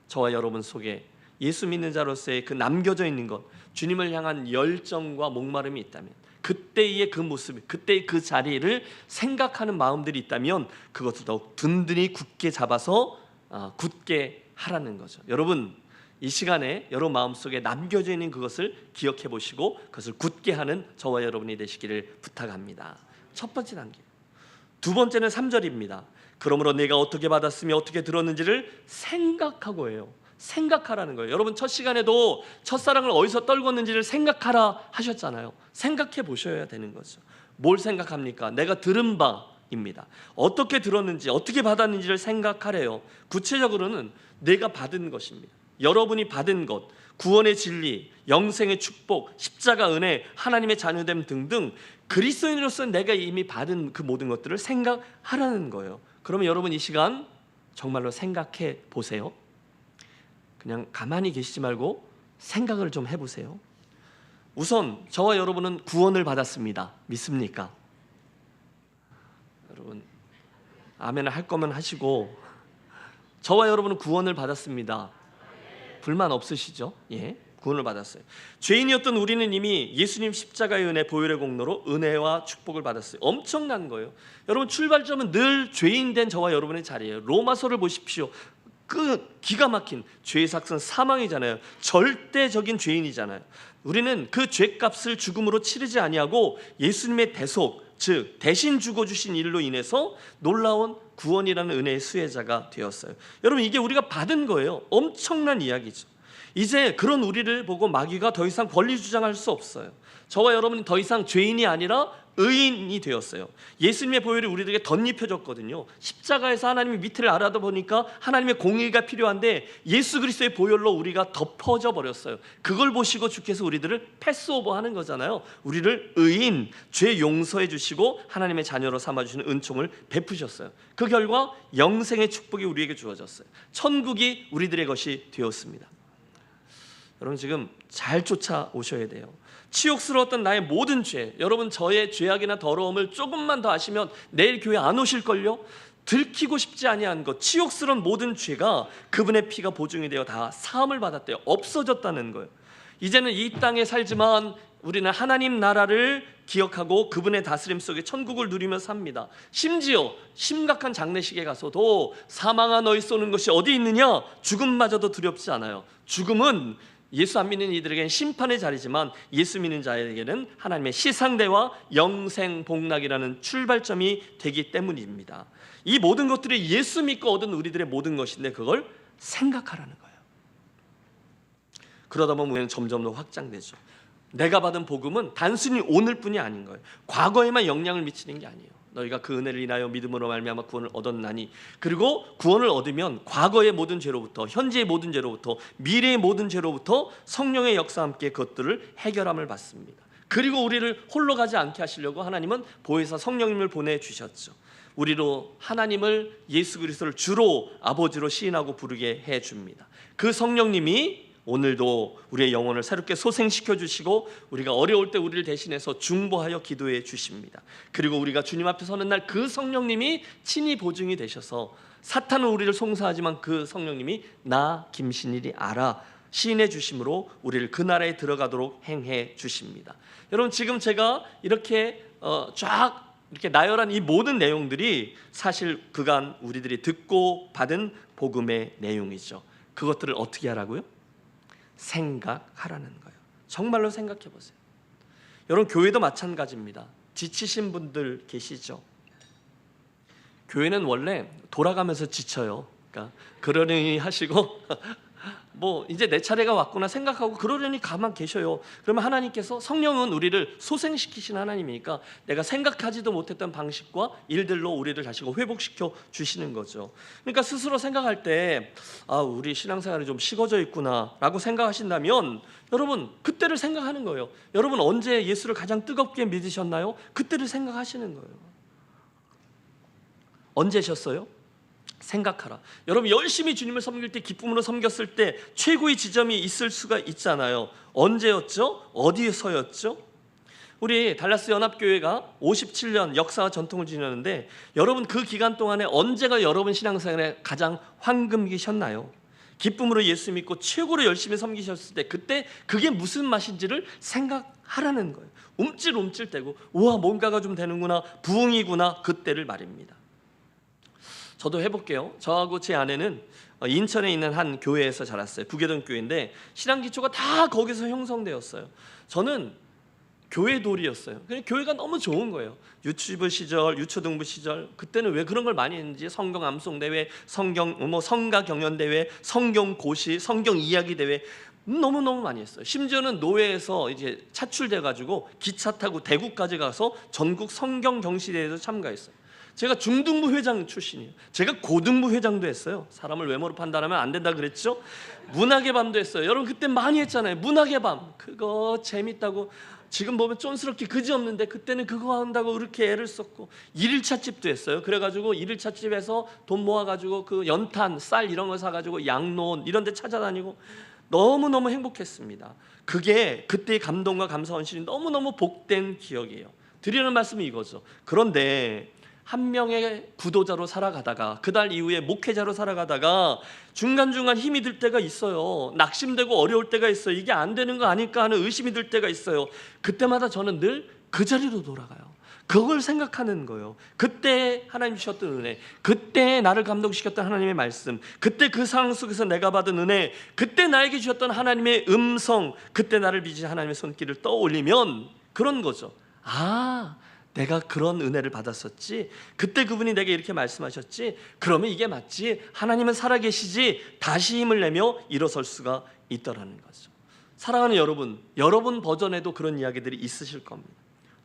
Speaker 2: 저와 여러분 속에 예수 믿는 자로서의 그 남겨져 있는 것, 주님을 향한 열정과 목마름이 있다면, 그때의 그 모습, 그때의 그 자리를 생각하는 마음들이 있다면 그것을 더욱 든든히 굳게 잡아서 굳게 하라는 거죠. 여러분, 이 시간에 여러분 마음속에 남겨져 있는 그것을 기억해 보시고 그것을 굳게 하는 저와 여러분이 되시기를 부탁합니다. 첫 번째 단계. 두 번째는 3절입니다. 그러므로 내가 어떻게 받았으며 어떻게 들었는지를 생각하고 해요. 생각하라는 거예요. 여러분, 첫 시간에도 첫사랑을 어디서 떨궜는지를 생각하라 하셨잖아요. 생각해 보셔야 되는 거죠. 뭘 생각합니까? 내가 들은 바입니다. 어떻게 들었는지, 어떻게 받았는지를 생각하래요. 구체적으로는 내가 받은 것입니다. 여러분이 받은 것, 구원의 진리, 영생의 축복, 십자가 은혜, 하나님의 자녀됨 등등 그리스도인으로서 내가 이미 받은 그 모든 것들을 생각하라는 거예요. 그러면 여러분, 이 시간 정말로 생각해 보세요. 그냥 가만히 계시지 말고 생각을 좀 해보세요. 우선 저와 여러분은 구원을 받았습니다. 믿습니까? 여러분, 아멘을 할 거면 하시고, 저와 여러분은 구원을 받았습니다. 불만 없으시죠? 예, 구원을 받았어요. 죄인이었던 우리는 이미 예수님 십자가의 은혜, 보혈의 공로로 은혜와 축복을 받았어요. 엄청난 거예요. 여러분, 출발점은 늘 죄인 된 저와 여러분의 자리예요. 로마서를 보십시오. 그 기가 막힌 죄의 삭은 사망이잖아요. 절대적인 죄인이잖아요. 우리는 그 죄값을 죽음으로 치르지 아니하고 예수님의 대속, 즉 대신 죽어주신 일로 인해서 놀라운 구원이라는 은혜의 수혜자가 되었어요. 여러분, 이게 우리가 받은 거예요. 엄청난 이야기죠. 이제 그런 우리를 보고 마귀가 더 이상 권리 주장할 수 없어요. 저와 여러분이 더 이상 죄인이 아니라 의인이 되었어요. 예수님의 보혈이 우리들에게 덧입혀졌거든요. 십자가에서 하나님의 밑을 알아다 보니까 하나님의 공의가 필요한데 예수 그리스도의 보혈로 우리가 덮어져 버렸어요. 그걸 보시고 주께서 우리들을 패스오버하는 거잖아요. 우리를 의인, 죄 용서해 주시고 하나님의 자녀로 삼아주시는 은총을 베푸셨어요. 그 결과 영생의 축복이 우리에게 주어졌어요. 천국이 우리들의 것이 되었습니다. 여러분 지금 잘 쫓아오셔야 돼요. 치욕스러웠던 나의 모든 죄, 여러분 저의 죄악이나 더러움을 조금만 더 아시면 내일 교회 안 오실걸요? 들키고 싶지 아니한 것, 치욕스러운 모든 죄가 그분의 피가 보증이 되어 다 사함을 받았대요. 없어졌다는 거예요. 이제는 이 땅에 살지만 우리는 하나님 나라를 기억하고 그분의 다스림 속에 천국을 누리며 삽니다. 심지어 심각한 장례식에 가서도 사망아 너희 쏘는 것이 어디 있느냐? 죽음마저도 두렵지 않아요. 죽음은 예수 안 믿는 이들에게는 심판의 자리지만 예수 믿는 자에게는 하나님의 시상대와 영생 복락이라는 출발점이 되기 때문입니다. 이 모든 것들이 예수 믿고 얻은 우리들의 모든 것인데 그걸 생각하라는 거예요. 그러다 보면 우리는 점점 더 확장되죠. 내가 받은 복음은 단순히 오늘뿐이 아닌 거예요. 과거에만 영향을 미치는 게 아니에요. 너희가 그 은혜를 인하여 믿음으로 말미암아 구원을 얻었나니, 그리고 구원을 얻으면 과거의 모든 죄로부터, 현재의 모든 죄로부터, 미래의 모든 죄로부터 성령의 역사와 함께 그것들을 해결함을 받습니다. 그리고 우리를 홀로 가지 않게 하시려고 하나님은 보혜사 성령님을 보내주셨죠. 우리로 하나님을, 예수 그리스도를 주로 아버지로 시인하고 부르게 해줍니다. 그 성령님이 오늘도 우리의 영혼을 새롭게 소생시켜 주시고 우리가 어려울 때 우리를 대신해서 중보하여 기도해 주십니다. 그리고 우리가 주님 앞에 서는 날 그 성령님이 친히 보증이 되셔서 사탄은 우리를 송사하지만 그 성령님이 나 김신일이 알아 시인해 주심으로 우리를 그 나라에 들어가도록 행해 주십니다. 여러분 지금 제가 이렇게 쫙 이렇게 나열한 이 모든 내용들이 사실 그간 우리들이 듣고 받은 복음의 내용이죠. 그것들을 어떻게 하라고요? 생각하라는 거예요. 정말로 생각해 보세요. 여러분 교회도 마찬가지입니다. 지치신 분들 계시죠? 교회는 원래 돌아가면서 지쳐요. 그러니까 그러려니 하시고 뭐 이제 내 차례가 왔구나 생각하고 그러려니 가만 계셔요. 그러면 하나님께서, 성령은 우리를 소생시키신 하나님이니까 내가 생각하지도 못했던 방식과 일들로 우리를 다시 회복시켜 주시는 거죠. 그러니까 스스로 생각할 때 우리 신앙생활이 좀 식어져 있구나 라고 생각하신다면 여러분 그때를 생각하는 거예요. 여러분 언제 예수를 가장 뜨겁게 믿으셨나요? 그때를 생각하시는 거예요. 언제셨어요? 생각하라. 여러분 열심히 주님을 섬길 때, 기쁨으로 섬겼을 때 최고의 지점이 있을 수가 있잖아요. 언제였죠? 어디에서였죠? 우리 달라스 연합교회가 57년 역사와 전통을 지녔는데 여러분 그 기간 동안에 언제가 여러분 신앙생활에 가장 황금기셨나요? 기쁨으로 예수 믿고 최고로 열심히 섬기셨을 때 그때 그게 무슨 맛인지를 생각하라는 거예요. 움찔움찔대고 우와 뭔가가 좀 되는구나, 부흥이구나, 그때를 말입니다. 저도 해볼게요. 저하고 제 아내는 인천에 있는 한 교회에서 자랐어요. 부계동 교회인데 신앙 기초가 다 거기서 형성되었어요. 저는 교회 돌이었어요. 교회가 너무 좋은 거예요. 유치부 시절, 유초등부 시절 그때는 왜 그런 걸 많이 했는지 성경 암송 대회, 성가 경연 대회, 성경 고시, 성경 이야기 대회 너무너무 많이 했어요. 심지어는 노회에서 이제 차출돼 가지고 기차 타고 대구까지 가서 전국 성경 경시 대회에서 참가했어요. 제가 중등부 회장 출신이에요. 제가 고등부 회장도 했어요. 사람을 외모로 판단하면 안 된다 그랬죠. 문학의 밤도 했어요. 여러분 그때 많이 했잖아요. 문학의 밤 그거 재밌다고 지금 보면 쫀스럽게 그지없는데 그때는 그거 한다고 그렇게 애를 썼고 1일차 집도 했어요. 그래가지고 1일차 집에서 돈 모아가지고 그 연탄, 쌀 이런 거 사가지고 양로원 이런 데 찾아다니고 너무너무 행복했습니다. 그게 그때의 감동과 감사 헌신이 너무너무 복된 기억이에요. 드리는 말씀이 이거죠. 그런데 한 명의 구도자로 살아가다가 그달 이후에 목회자로 살아가다가 중간중간 힘이 들 때가 있어요. 낙심되고 어려울 때가 있어요. 이게 안 되는 거 아닐까 하는 의심이 들 때가 있어요. 그때마다 저는 늘 그 자리로 돌아가요. 그걸 생각하는 거예요. 그때 하나님 주셨던 은혜, 그때 나를 감동시켰던 하나님의 말씀, 그때 그 상황 속에서 내가 받은 은혜, 그때 나에게 주셨던 하나님의 음성, 그때 나를 빚으신 하나님의 손길을 떠올리면 그런 거죠. 내가 그런 은혜를 받았었지, 그때 그분이 내게 이렇게 말씀하셨지, 그러면 이게 맞지, 하나님은 살아계시지, 다시 힘을 내며 일어설 수가 있더라는 거죠. 사랑하는 여러분, 여러분 버전에도 그런 이야기들이 있으실 겁니다.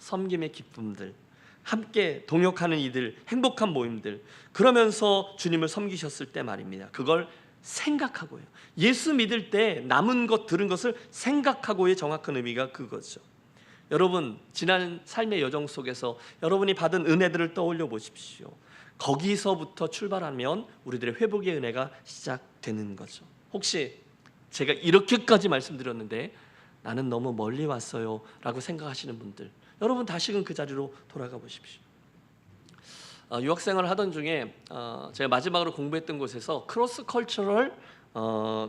Speaker 2: 섬김의 기쁨들, 함께 동역하는 이들, 행복한 모임들, 그러면서 주님을 섬기셨을 때 말입니다. 그걸 생각하고요. 예수 믿을 때 남은 것, 들은 것을 생각하고의 정확한 의미가 그거죠. 여러분, 지난 삶의 여정 속에서 여러분이 받은 은혜들을 떠올려 보십시오. 거기서부터 출발하면 우리들의 회복의 은혜가 시작되는 거죠. 혹시 제가 이렇게까지 말씀드렸는데 나는 너무 멀리 왔어요 라고 생각하시는 분들, 여러분 다시금 그 자리로 돌아가 보십시오. 유학생활을 하던 중에 제가 마지막으로 공부했던 곳에서 크로스 컬처럴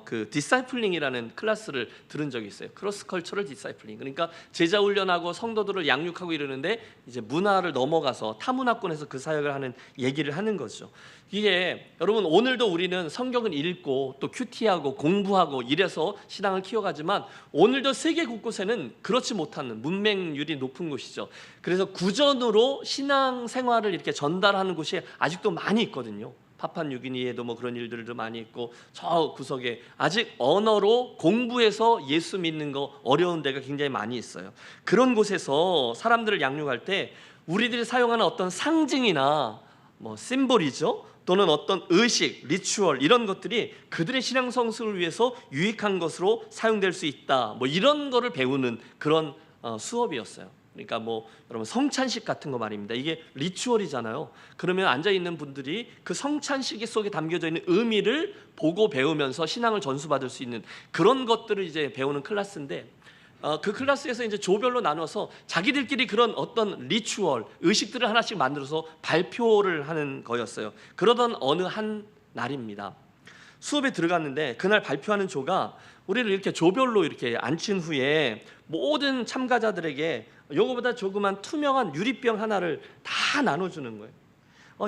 Speaker 2: 그 디사이플링이라는 클래스를 들은 적이 있어요. 크로스 컬처럴 디사이플링. 그러니까 제자 훈련하고 성도들을 양육하고 이러는데 이제 문화를 넘어가서 타문화권에서 그 사역을 하는 얘기를 하는 거죠. 이게 여러분, 오늘도 우리는 성경을 읽고 또 큐티하고 공부하고 이래서 신앙을 키워가지만 오늘도 세계 곳곳에는 그렇지 못하는 문맹률이 높은 곳이죠. 그래서 구전으로 신앙 생활을 이렇게 전달하는 곳이 아직도 많이 있거든요. 파푸아뉴기니에도 뭐 그런 일들도 많이 있고, 저 구석에 아직 언어로 공부해서 예수 믿는 거 어려운 데가 굉장히 많이 있어요. 그런 곳에서 사람들을 양육할 때 우리들이 사용하는 어떤 상징이나 뭐 심볼이죠, 또는 어떤 의식, 리추얼, 이런 것들이 그들의 신앙 성숙을 위해서 유익한 것으로 사용될 수 있다, 뭐 이런 거를 배우는 그런 수업이었어요. 그러니까 뭐 여러분 성찬식 같은 거 말입니다. 이게 리추얼이잖아요. 그러면 앉아 있는 분들이 그 성찬식 속에 담겨져 있는 의미를 보고 배우면서 신앙을 전수받을 수 있는 그런 것들을 이제 배우는 클래스인데, 그 클래스에서 이제 조별로 나눠서 자기들끼리 그런 어떤 리추얼, 의식들을 하나씩 만들어서 발표를 하는 거였어요. 그러던 어느 한 날입니다. 수업에 들어갔는데 그날 발표하는 조가 우리를 이렇게 조별로 이렇게 앉힌 후에 모든 참가자들에게 요거보다 조그만 투명한 유리병 하나를 다 나눠주는 거예요.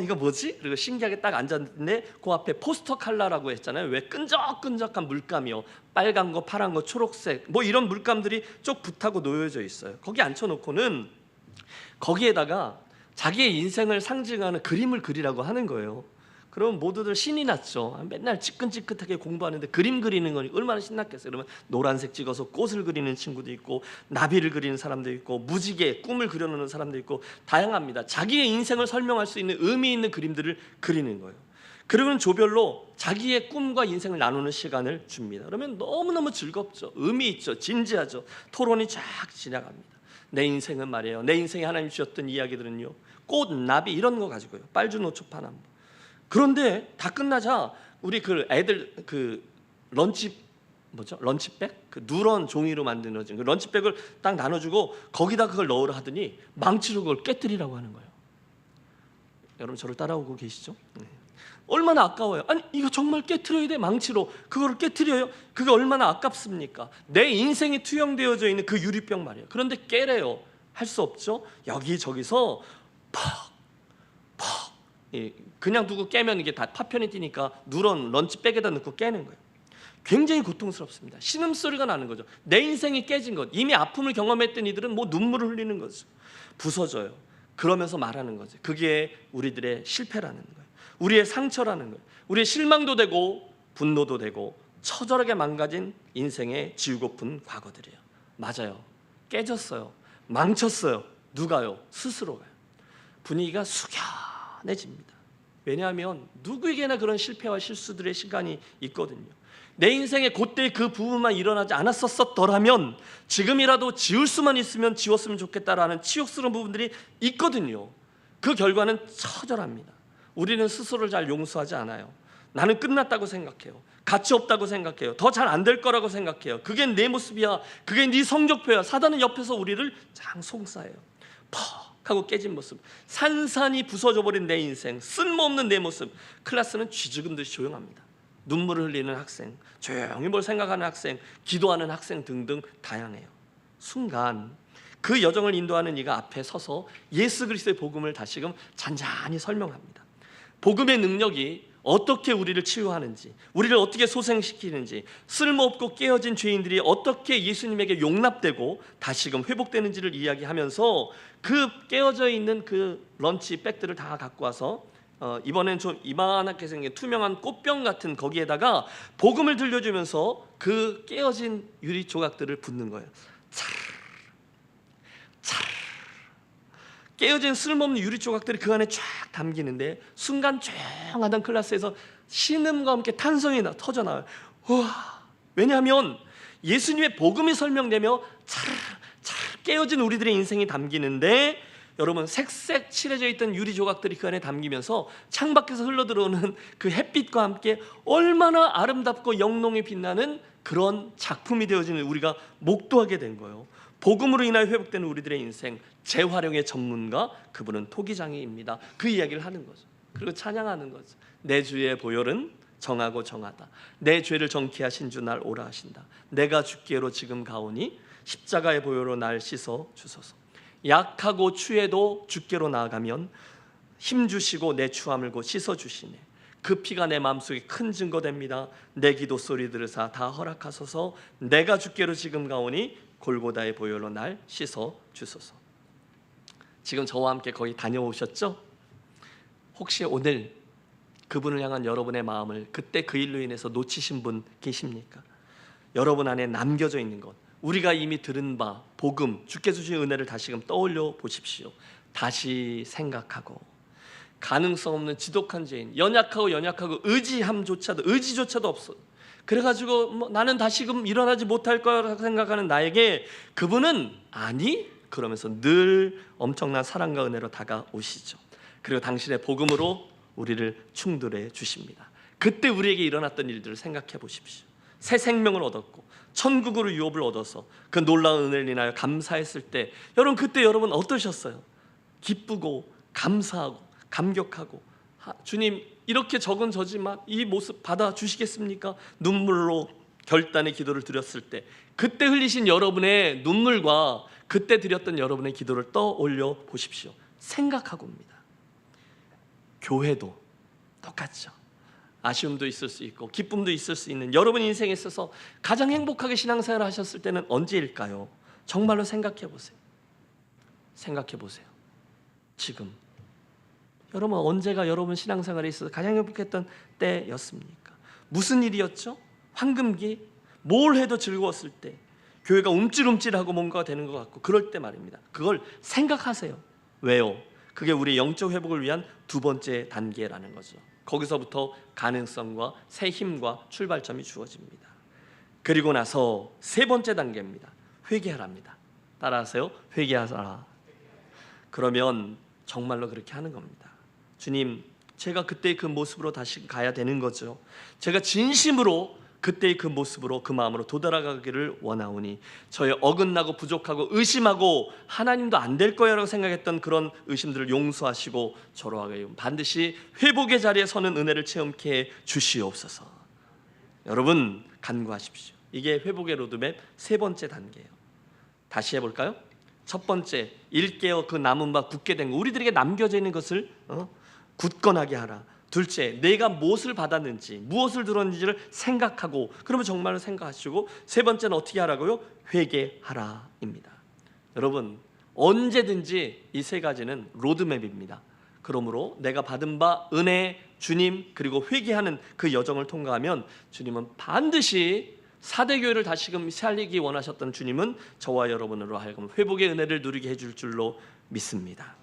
Speaker 2: 이거 뭐지? 그리고 신기하게 딱 앉았는데 그 앞에 포스터 컬러라고 했잖아요. 왜 끈적끈적한 물감이요, 빨간 거, 파란 거, 초록색 뭐 이런 물감들이 쭉 붙하고 놓여져 있어요. 거기 앉혀놓고는 거기에다가 자기의 인생을 상징하는 그림을 그리라고 하는 거예요. 그럼 모두들 신이 났죠. 맨날 찌끈찌끈하게 공부하는데 그림 그리는 거니 얼마나 신났겠어요. 그러면 노란색 찍어서 꽃을 그리는 친구도 있고, 나비를 그리는 사람도 있고, 무지개 꿈을 그려놓는 사람도 있고, 다양합니다. 자기의 인생을 설명할 수 있는 의미 있는 그림들을 그리는 거예요. 그러면 조별로 자기의 꿈과 인생을 나누는 시간을 줍니다. 그러면 너무너무 즐겁죠. 의미 있죠. 진지하죠. 토론이 쫙 지나갑니다. 내 인생은 말이에요, 내 인생에 하나님 주셨던 이야기들은요, 꽃, 나비 이런 거 가지고요, 빨주노초 파나무. 그런데 다 끝나자 우리 그 애들 그 런치백? 그 누런 종이로 만들어진 그 런치백을 딱 나눠주고 거기다 그걸 넣으라 하더니 망치로 그걸 깨뜨리라고 하는 거예요. 여러분 저를 따라오고 계시죠? 네. 얼마나 아까워요. 아니 이거 정말 깨트려야 돼. 망치로 그거를 깨트려요. 그게 얼마나 아깝습니까? 내 인생이 투영되어져 있는 그 유리병 말이에요. 그런데 깨래요. 할 수 없죠. 여기저기서 팍 그냥 두고 깨면 이게 다 파편이 띄니까 누런 런치백에다 넣고 깨는 거예요. 굉장히 고통스럽습니다. 신음소리가 나는 거죠. 내 인생이 깨진 것, 이미 아픔을 경험했던 이들은 뭐 눈물을 흘리는 거죠. 부서져요. 그러면서 말하는 거죠. 그게 우리들의 실패라는 거예요. 우리의 상처라는 거예요. 우리의 실망도 되고 분노도 되고 처절하게 망가진 인생의 지우고픈 과거들이에요. 맞아요. 깨졌어요. 망쳤어요. 누가요? 스스로가요. 분위기가 숙연해집니다. 왜냐하면 누구에게나 그런 실패와 실수들의 시간이 있거든요. 내 인생의 그때 그 부분만 일어나지 않았었더라면 지금이라도 지울 수만 있으면 지웠으면 좋겠다라는 치욕스러운 부분들이 있거든요. 그 결과는 처절합니다. 우리는 스스로를 잘 용서하지 않아요. 나는 끝났다고 생각해요. 가치 없다고 생각해요. 더 잘 안 될 거라고 생각해요. 그게 내 모습이야. 그게 네 성적표야. 사단은 옆에서 우리를 장송싸요. 퍽 하고 깨진 모습, 산산이 부서져버린 내 인생, 쓸모없는 내 모습. 클래스는 쥐죽은 듯이 조용합니다. 눈물을 흘리는 학생, 조용히 뭘 생각하는 학생, 기도하는 학생 등등 다양해요. 순간 그 여정을 인도하는 이가 앞에 서서 예수 그리스도의 복음을 다시금 잔잔히 설명합니다. 복음의 능력이 어떻게 우리를 치유하는지, 우리를 어떻게 소생시키는지, 쓸모없고 깨어진 죄인들이 어떻게 예수님에게 용납되고 다시금 회복되는지를 이야기하면서 그 깨어져 있는 그 런치 백들을 다 갖고 와서 이번엔 좀 이만하게 생긴 투명한 꽃병 같은 거기에다가 복음을 들려주면서 그 깨어진 유리 조각들을 붓는 거예요. 깨어진 쓸모없는 유리 조각들이 그 안에 쫙 담기는데 순간 조용하던 클래스에서 신음과 함께 탄성이 터져나와요. 우와. 왜냐하면 예수님의 복음이 설명되며 잘 깨어진 우리들의 인생이 담기는데, 여러분 색색 칠해져 있던 유리 조각들이 그 안에 담기면서 창밖에서 흘러들어오는 그 햇빛과 함께 얼마나 아름답고 영롱히 빛나는 그런 작품이 되어지는 우리가 목도하게 된 거예요. 복음으로 인하여 회복되는 우리들의 인생, 재활용의 전문가, 그분은 토기장이입니다. 그 이야기를 하는 거죠. 그리고 찬양하는 거죠. 내 주의 보혈은 정하고 정하다. 내 죄를 정케 하신 주 날 오라 하신다. 내가 주께로 지금 가오니 십자가의 보혈로 날 씻어 주소서. 약하고 추해도 주께로 나아가면 힘 주시고 내 추함을 곧 씻어 주시네. 그 피가 내 마음속에 큰 증거됩니다. 내 기도 소리 들으사 다 허락하소서. 내가 주께로 지금 가오니 골고다의 보혈로 날 씻어 주소서. 지금 저와 함께 거기 다녀오셨죠? 혹시 오늘 그분을 향한 여러분의 마음을 그때 그 일로 인해서 놓치신 분 계십니까? 여러분 안에 남겨져 있는 것, 우리가 이미 들은 바 복음, 주께서 주신 은혜를 다시금 떠올려 보십시오. 다시 생각하고, 가능성 없는 지독한 죄인, 연약하고 의지조차도 없어. 그래가지고 나는 다시금 일어나지 못할 거라고 생각하는 나에게 그분은 아니? 그러면서 늘 엄청난 사랑과 은혜로 다가오시죠. 그리고 당신의 복음으로 우리를 충돌해 주십니다. 그때 우리에게 일어났던 일들을 생각해 보십시오. 새 생명을 얻었고 천국으로 유업을 얻어서 그 놀라운 은혜를 인하여 감사했을 때, 여러분 그때 여러분 어떠셨어요? 기쁘고 감사하고 감격하고, 주님 이렇게 적은 저지만 이 모습 받아주시겠습니까? 눈물로 결단의 기도를 드렸을 때 그때 흘리신 여러분의 눈물과 그때 드렸던 여러분의 기도를 떠올려 보십시오. 생각하고 옵니다. 교회도 똑같죠. 아쉬움도 있을 수 있고 기쁨도 있을 수 있는 여러분 인생에 있어서 가장 행복하게 신앙생활을 하셨을 때는 언제일까요? 정말로 생각해 보세요. 생각해 보세요. 지금 여러분 언제가 여러분 신앙생활에 있어서 가장 행복했던 때였습니까? 무슨 일이었죠? 황금기? 뭘 해도 즐거웠을 때, 교회가 움찔움찔하고 뭔가가 되는 것 같고 그럴 때 말입니다. 그걸 생각하세요. 왜요? 그게 우리 영적 회복을 위한 두 번째 단계라는 거죠. 거기서부터 가능성과 새 힘과 출발점이 주어집니다. 그리고 나서 세 번째 단계입니다. 회개하랍니다. 따라하세요. 회개하라. 그러면 정말로 그렇게 하는 겁니다. 주님, 제가 그때의 그 모습으로 다시 가야 되는 거죠. 제가 진심으로 그때의 그 모습으로, 그 마음으로 도달하기를 원하오니 저의 어긋나고 부족하고 의심하고 하나님도 안 될 거야라고 생각했던 그런 의심들을 용서하시고 저로 하여금 반드시 회복의 자리에 서는 은혜를 체험케 해 주시옵소서. 여러분 간구하십시오. 이게 회복의 로드맵 세 번째 단계예요. 다시 해볼까요? 첫 번째, 일깨어 그 남은 바 굳게 된 거, 우리들에게 남겨져 있는 것을 굳건하게 하라. 둘째, 내가 무엇을 받았는지, 무엇을 들었는지를 생각하고, 그러면 정말로 생각하시고, 세 번째는 어떻게 하라고요? 회개하라입니다. 여러분 언제든지 이 세 가지는 로드맵입니다. 그러므로 내가 받은 바 은혜, 주님, 그리고 회개하는 그 여정을 통과하면 주님은 반드시 사대교회를 다시금 살리기 원하셨던 주님은 저와 여러분으로 하여금 회복의 은혜를 누리게 해줄 줄로 믿습니다.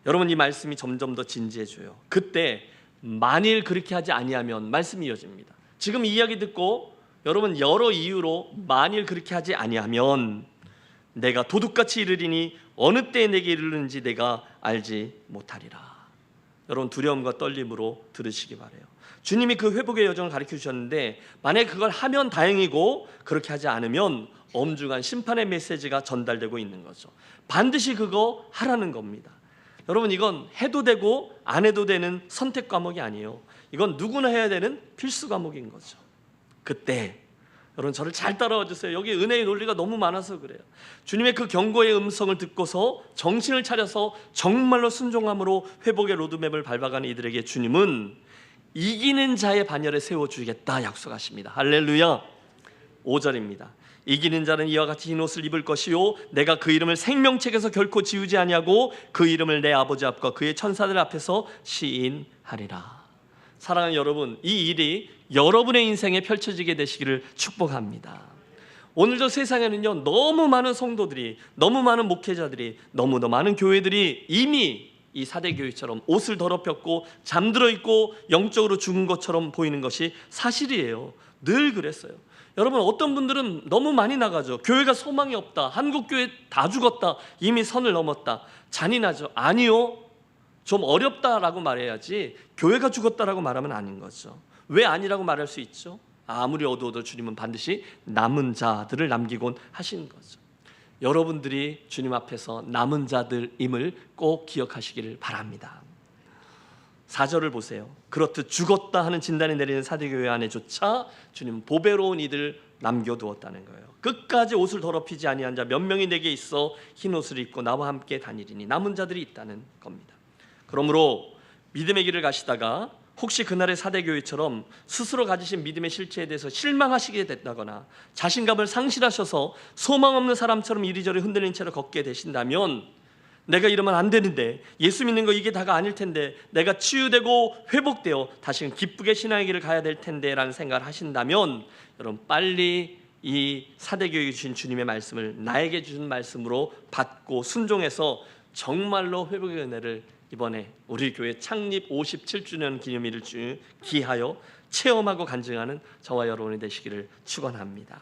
Speaker 2: 여러분 이 말씀이 점점 더 진지해져요. 그때 만일 그렇게 하지 아니하면 말씀이 이어집니다. 지금 이 이야기 듣고 여러분 여러 이유로 만일 그렇게 하지 아니하면 내가 도둑같이 이르리니 어느 때에 내게 이르는지 내가 알지 못하리라. 여러분 두려움과 떨림으로 들으시기 바라요. 주님이 그 회복의 여정을 가르쳐 주셨는데 만약에 그걸 하면 다행이고 그렇게 하지 않으면 엄중한 심판의 메시지가 전달되고 있는 거죠. 반드시 그거 하라는 겁니다. 여러분 이건 해도 되고 안 해도 되는 선택 과목이 아니에요. 이건 누구나 해야 되는 필수 과목인 거죠. 그때 여러분 저를 잘 따라와 주세요. 여기 은혜의 논리가 너무 많아서 그래요. 주님의 그 경고의 음성을 듣고서 정신을 차려서 정말로 순종함으로 회복의 로드맵을 밟아가는 이들에게 주님은 이기는 자의 반열에 세워주겠다 약속하십니다. 할렐루야. 5절입니다. 이기는 자는 이와 같이 흰 옷을 입을 것이요 내가 그 이름을 생명책에서 결코 지우지 아니하고 그 이름을 내 아버지 앞과 그의 천사들 앞에서 시인하리라. 사랑하는 여러분, 이 일이 여러분의 인생에 펼쳐지게 되시기를 축복합니다. 오늘도 세상에는요, 너무 많은 성도들이, 너무 많은 목회자들이, 너무도 많은 교회들이 이미 이 사대교회처럼 옷을 더럽혔고 잠들어 있고 영적으로 죽은 것처럼 보이는 것이 사실이에요. 늘 그랬어요. 여러분, 어떤 분들은 너무 많이 나가죠. 교회가 소망이 없다, 한국교회 다 죽었다, 이미 선을 넘었다. 잔인하죠. 아니요, 좀 어렵다라고 말해야지 교회가 죽었다라고 말하면 아닌 거죠. 왜 아니라고 말할 수 있죠? 아무리 어두워도 주님은 반드시 남은 자들을 남기곤 하신 거죠. 여러분들이 주님 앞에서 남은 자들임을 꼭 기억하시기를 바랍니다. 4절을 보세요. 그렇듯 죽었다 하는 진단이 내리는 사대교회 안에조차 주님은 보배로운 이들 남겨두었다는 거예요. 끝까지 옷을 더럽히지 아니한 자 몇 명이 내게 있어 흰 옷을 입고 나와 함께 다니리니 남은 자들이 있다는 겁니다. 그러므로 믿음의 길을 가시다가 혹시 그날의 사대교회처럼 스스로 가지신 믿음의 실체에 대해서 실망하시게 됐다거나 자신감을 상실하셔서 소망 없는 사람처럼 이리저리 흔들린 채로 걷게 되신다면, 내가 이러면 안 되는데, 예수 믿는 거 이게 다가 아닐 텐데, 내가 치유되고 회복되어 다시는 기쁘게 신앙의 길을 가야 될 텐데 라는 생각을 하신다면, 여러분 빨리 이 사대교회에 주신 주님의 말씀을 나에게 주신 말씀으로 받고 순종해서 정말로 회복의 은혜를 이번에 우리 교회 창립 57주년 기념일을 기하여 체험하고 간증하는 저와 여러분이 되시기를 축원합니다.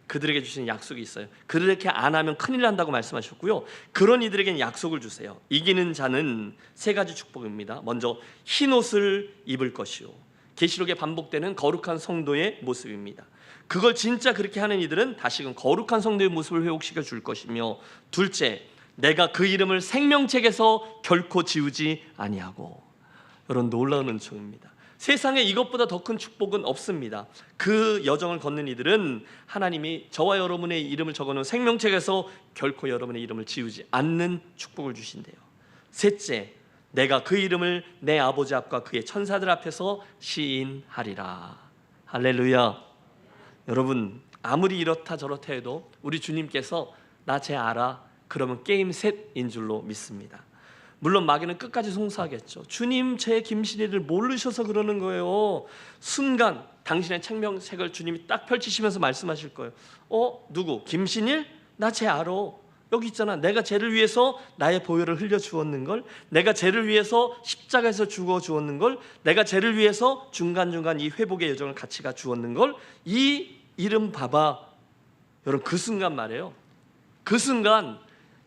Speaker 2: 그들에게 주신 약속이 있어요. 그렇게 안 하면 큰일 난다고 말씀하셨고요, 그런 이들에게는 약속을 주세요. 이기는 자는 3가지 축복입니다. 먼저 흰 옷을 입을 것이요, 계시록에 반복되는 거룩한 성도의 모습입니다. 그걸 진짜 그렇게 하는 이들은 다시금 거룩한 성도의 모습을 회복시켜 줄 것이며, 둘째, 내가 그 이름을 생명책에서 결코 지우지 아니하고. 여러분, 놀라운 은총입니다. 세상에 이것보다 더 큰 축복은 없습니다. 그 여정을 걷는 이들은 하나님이 저와 여러분의 이름을 적어놓은 생명책에서 결코 여러분의 이름을 지우지 않는 축복을 주신대요. 셋째, 내가 그 이름을 내 아버지 앞과 그의 천사들 앞에서 시인하리라. 할렐루야. 여러분, 아무리 이렇다 저렇다 해도 우리 주님께서 나 쟤 알아, 그러면 게임 셋인 줄로 믿습니다. 물론 마귀는 끝까지 송사하겠죠. 주님, 제 김신희를 모르셔서 그러는 거예요. 순간 당신의 생명책을 주님이 딱 펼치시면서 말씀하실 거예요. 누구? 김신일? 나 쟤 알아. 여기 있잖아. 내가 쟤를 위해서 나의 보혈을 흘려 주었는걸, 내가 쟤를 위해서 십자가에서 죽어 주었는걸, 내가 쟤를 위해서 중간중간 이 회복의 여정을 같이 가 주었는걸. 이 이름 봐봐. 여러분, 그 순간 말이에요, 그 순간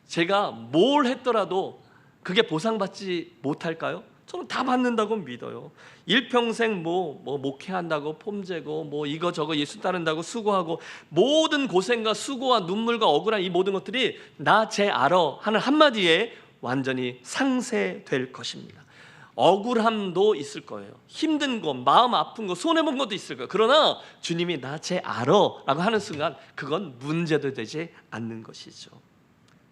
Speaker 2: 제가 뭘 했더라도 그게 보상받지 못할까요? 저는 다 받는다고 믿어요. 일평생 뭐 목회한다고 폼재고 뭐 이거 저거 예수 따른다고 수고하고, 모든 고생과 수고와 눈물과 억울한 이 모든 것들이 나 쟤 알아 하는 한마디에 완전히 상쇄될 것입니다. 억울함도 있을 거예요. 힘든 거, 마음 아픈 거, 손해본 것도 있을 거예요. 그러나 주님이 나 쟤 알아 라고 하는 순간 그건 문제도 되지 않는 것이죠.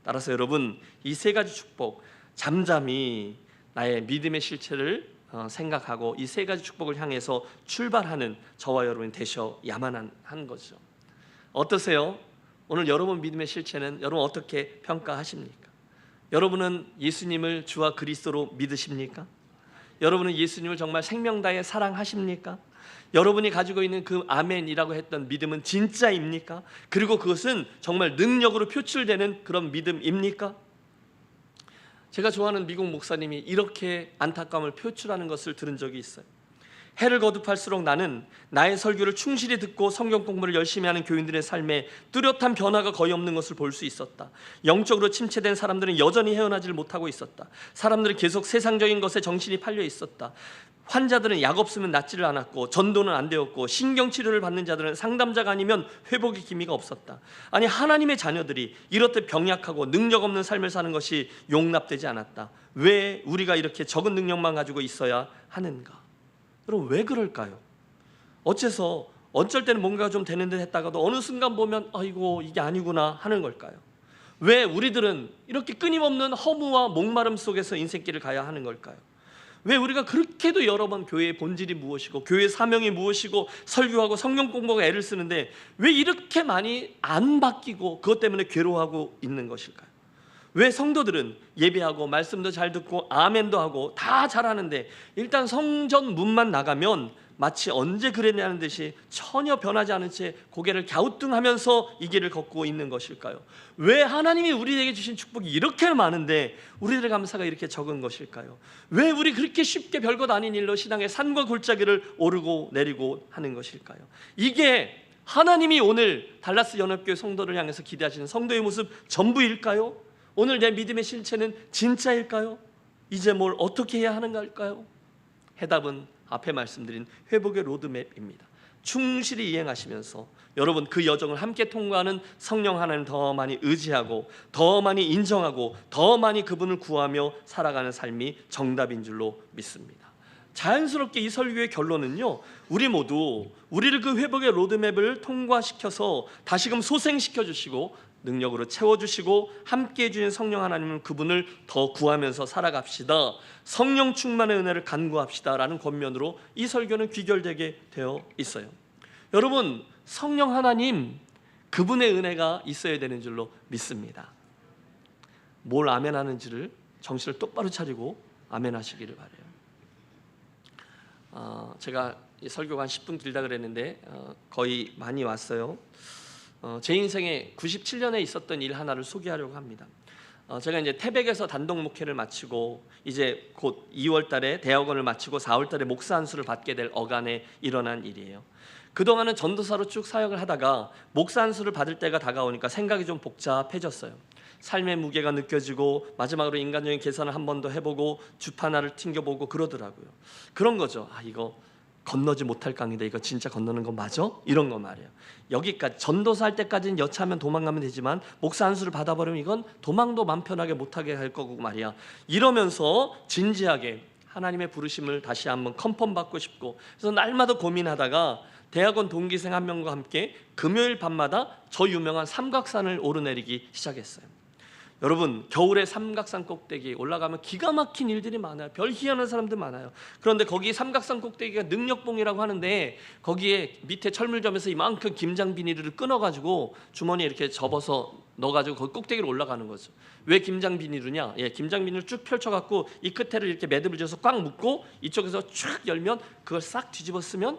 Speaker 2: 따라서 여러분, 이 3가지 축복, 잠잠히 나의 믿음의 실체를 생각하고 이 3가지 축복을 향해서 출발하는 저와 여러분이 되셔야만 한 거죠. 어떠세요? 오늘 여러분 믿음의 실체는 여러분 어떻게 평가하십니까? 여러분은 예수님을 주와 그리스도로 믿으십니까? 여러분은 예수님을 정말 생명 다해 사랑하십니까? 여러분이 가지고 있는 그 아멘이라고 했던 믿음은 진짜입니까? 그리고 그것은 정말 능력으로 표출되는 그런 믿음입니까? 제가 좋아하는 미국 목사님이 이렇게 안타까움을 표출하는 것을 들은 적이 있어요. 해를 거듭할수록 나는 나의 설교를 충실히 듣고 성경 공부를 열심히 하는 교인들의 삶에 뚜렷한 변화가 거의 없는 것을 볼 수 있었다. 영적으로 침체된 사람들은 여전히 헤어나지를 못하고 있었다. 사람들은 계속 세상적인 것에 정신이 팔려 있었다. 환자들은 약 없으면 낫지를 않았고, 전도는 안 되었고, 신경치료를 받는 자들은 상담자가 아니면 회복의 기미가 없었다. 아니, 하나님의 자녀들이 이렇듯 병약하고 능력 없는 삶을 사는 것이 용납되지 않았다. 왜 우리가 이렇게 적은 능력만 가지고 있어야 하는가? 여러분, 왜 그럴까요? 어째서 어쩔 때는 뭔가 좀 되는 듯 했다가도 어느 순간 보면 아이고 이게 아니구나 하는 걸까요? 왜 우리들은 이렇게 끊임없는 허무와 목마름 속에서 인생길을 가야 하는 걸까요? 왜 우리가 그렇게도 여러 번 교회의 본질이 무엇이고 교회의 사명이 무엇이고 설교하고 성경 공부하고 애를 쓰는데 왜 이렇게 많이 안 바뀌고 그것 때문에 괴로워하고 있는 것일까요? 왜 성도들은 예배하고 말씀도 잘 듣고 아멘도 하고 다 잘하는데 일단 성전 문만 나가면 마치 언제 그랬냐는 듯이 전혀 변하지 않은 채 고개를 갸우뚱하면서 이 길을 걷고 있는 것일까요? 왜 하나님이 우리에게 주신 축복이 이렇게 많은데 우리들의 감사가 이렇게 적은 것일까요? 왜 우리 그렇게 쉽게 별것 아닌 일로 신앙의 산과 골짜기를 오르고 내리고 하는 것일까요? 이게 하나님이 오늘 달라스 연합교회 성도를 향해서 기대하시는 성도의 모습 전부일까요? 오늘 내 믿음의 실체는 진짜일까요? 이제 뭘 어떻게 해야 하는가일까요? 해답은 앞에 말씀드린 회복의 로드맵입니다. 충실히 이행하시면서 여러분 그 여정을 함께 통과하는 성령 하나님 더 많이 의지하고 더 많이 인정하고 더 많이 그분을 구하며 살아가는 삶이 정답인 줄로 믿습니다. 자연스럽게 이 설교의 결론은요, 우리 모두 우리를 그 회복의 로드맵을 통과시켜서 다시금 소생시켜 주시고 능력으로 채워주시고 함께해 주신 성령 하나님은 그분을 더 구하면서 살아갑시다. 성령 충만의 은혜를 간구합시다 라는 권면으로 이 설교는 귀결되게 되어 있어요. 여러분, 성령 하나님 그분의 은혜가 있어야 되는 줄로 믿습니다. 뭘 아멘하는지를 정신을 똑바로 차리고 아멘하시기를 바라요. 제가 이 설교가 한 10분 길다 그랬는데 거의 많이 왔어요. 제 인생에 97년에 있었던 일 하나를 소개하려고 합니다. 제가 이제 태백에서 단독 목회를 마치고 이제 곧 2월 달에 대학원을 마치고 4월 달에 목사 안수를 받게 될 어간에 일어난 일이에요. 그동안은 전도사로 쭉 사역을 하다가 목사 안수를 받을 때가 다가오니까 생각이 좀 복잡해졌어요. 삶의 무게가 느껴지고 마지막으로 인간적인 계산을 한 번 더 해보고 주파나를 튕겨보고 그러더라고요. 그런 거죠. 이거 건너지 못할 강인데 이거 진짜 건너는 거 맞아? 이런 거 말이에요. 여기까지 전도사 할 때까지는 여차하면 도망가면 되지만 목사 안수를 받아버리면 이건 도망도 맘 편하게 못하게 할 거고 말이야. 이러면서 진지하게 하나님의 부르심을 다시 한번 컨펌 받고 싶고 그래서 날마다 고민하다가 대학원 동기생 한 명과 함께 금요일 밤마다 저 유명한 삼각산을 오르내리기 시작했어요. 여러분, 겨울에 삼각산 꼭대기 올라가면 기가 막힌 일들이 많아요. 별 희한한 사람들 많아요. 그런데 거기 삼각산 꼭대기가 능력봉이라고 하는데 거기에 밑에 철물점에서 이만큼 김장 비닐을 끊어가지고 주머니에 이렇게 접어서 넣어가지고 거기 꼭대기로 올라가는 거죠. 왜 김장 비닐이냐? 김장 비닐을 쭉 펼쳐갖고 이 끝에를 이렇게 매듭을 지어서 꽉 묶고 이쪽에서 쫙 열면 그걸 싹 뒤집어 쓰면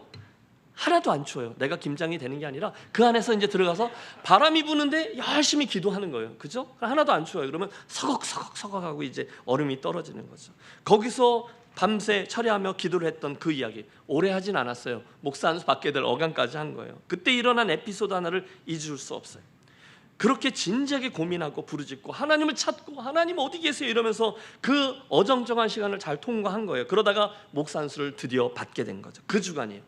Speaker 2: 하나도 안 추워요. 내가 김장이 되는 게 아니라 그 안에서 이제 들어가서 바람이 부는데 열심히 기도하는 거예요. 그죠? 하나도 안 추워요. 그러면 서걱서걱 하고 이제 얼음이 떨어지는 거죠. 거기서 밤새 철야하며 기도를 했던 그 이야기 오래 하진 않았어요. 목사 안수 받게 될 어간까지 한 거예요. 그때 일어난 에피소드 하나를 잊을 수 없어요. 그렇게 진지하게 고민하고 부르짖고 하나님을 찾고 하나님 어디 계세요? 이러면서 그 어정쩡한 시간을 잘 통과한 거예요. 그러다가 목사 안수를 드디어 받게 된 거죠. 그 주간이에요.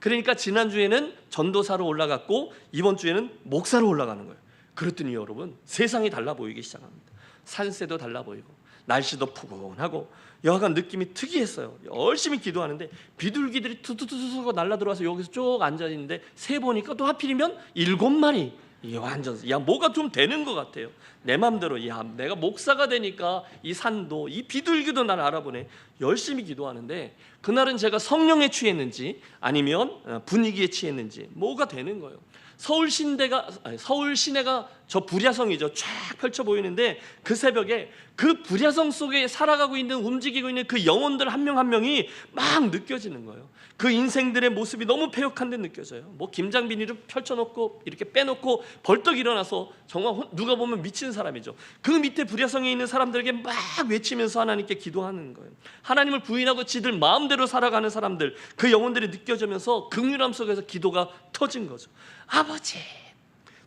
Speaker 2: 그러니까 지난주에는 전도사로 올라갔고 이번 주에는 목사로 올라가는 거예요. 그랬더니 여러분 세상이 달라 보이기 시작합니다. 산세도 달라 보이고 날씨도 푸근하고 여하간 느낌이 특이했어요. 열심히 기도하는데 비둘기들이 투투투투 날라들어와서 여기서 쭉 앉아있는데 세보니까 또 하필이면 7마리. 이게 완전 뭐가 좀 되는 것 같아요. 내 맘대로 내가 목사가 되니까 이 산도 이 비둘기도 날 알아보네. 열심히 기도하는데 그날은 제가 성령에 취했는지 아니면 분위기에 취했는지 뭐가 되는 거예요. 서울 시내가 저 불야성이죠. 쫙 펼쳐 보이는데 그 새벽에 그 불야성 속에 살아가고 있는 움직이고 있는 그 영혼들 한 명 한 명이 막 느껴지는 거예요. 그 인생들의 모습이 너무 패역한 데 느껴져요. 뭐 김장 비닐을 펼쳐놓고 이렇게 빼놓고 벌떡 일어나서 정말 누가 보면 미친 사람이죠. 그 밑에 불야성에 있는 사람들에게 막 외치면서 하나님께 기도하는 거예요. 하나님을 부인하고 지들 마음대로 살아가는 사람들, 그 영혼들이 느껴지면서 긍휼함 속에서 기도가 터진 거죠. 아버지,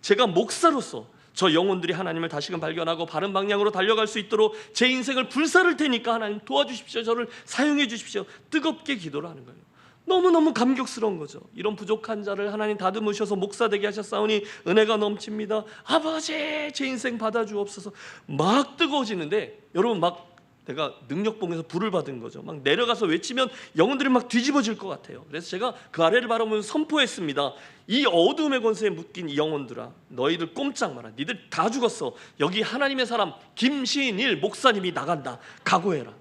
Speaker 2: 제가 목사로서 저 영혼들이 하나님을 다시금 발견하고 바른 방향으로 달려갈 수 있도록 제 인생을 불사를 테니까 하나님 도와주십시오. 저를 사용해 주십시오. 뜨겁게 기도를 하는 거예요. 너무너무 감격스러운 거죠. 이런 부족한 자를 하나님 다듬으셔서 목사 되게 하셨사오니 은혜가 넘칩니다. 아버지, 제 인생 받아주옵소서. 막 뜨거워지는데 여러분 막 내가 능력봉에서 불을 받은 거죠. 막 내려가서 외치면 영혼들이 막 뒤집어질 것 같아요. 그래서 제가 그 아래를 바라보면서 선포했습니다. 이 어둠의 권세에 묶인 이 영혼들아, 너희들 꼼짝 마라. 니들 다 죽었어. 여기 하나님의 사람 김신일 목사님이 나간다. 각오해라.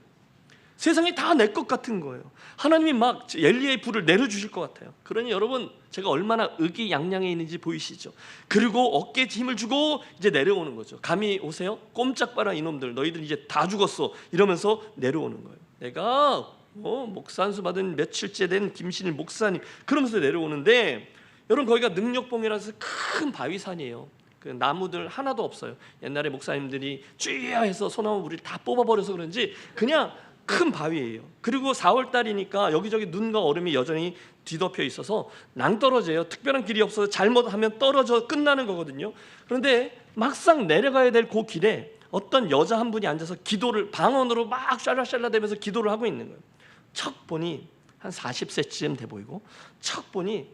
Speaker 2: 세상이 다 내 것 같은 거예요. 하나님이 막 엘리야의 불을 내려주실 것 같아요. 그러니 여러분, 제가 얼마나 의기양양해 있는지 보이시죠? 그리고 어깨에 힘을 주고 이제 내려오는 거죠. 감이 오세요? 꼼짝 봐라 이놈들, 너희들 이제 다 죽었어, 이러면서 내려오는 거예요. 내가 목산수 받은 며칠째 된 김신일 목사님, 그러면서 내려오는데, 여러분 거기가 능력봉이라서 큰 바위산이에요. 그 나무들 하나도 없어요. 옛날에 목사님들이 쥐야 해서 소나무 물을 다 뽑아버려서 그런지 그냥 큰 바위예요. 그리고 4월 달이니까 여기저기 눈과 얼음이 여전히 뒤덮여 있어서 낭떠러져요. 특별한 길이 없어서 잘못하면 떨어져 끝나는 거거든요. 그런데 막상 내려가야 될 그 길에 어떤 여자 한 분이 앉아서 기도를, 방언으로 막 샬라샬라대면서 기도를 하고 있는 거예요. 척 보니 한 40세쯤 돼 보이고, 척 보니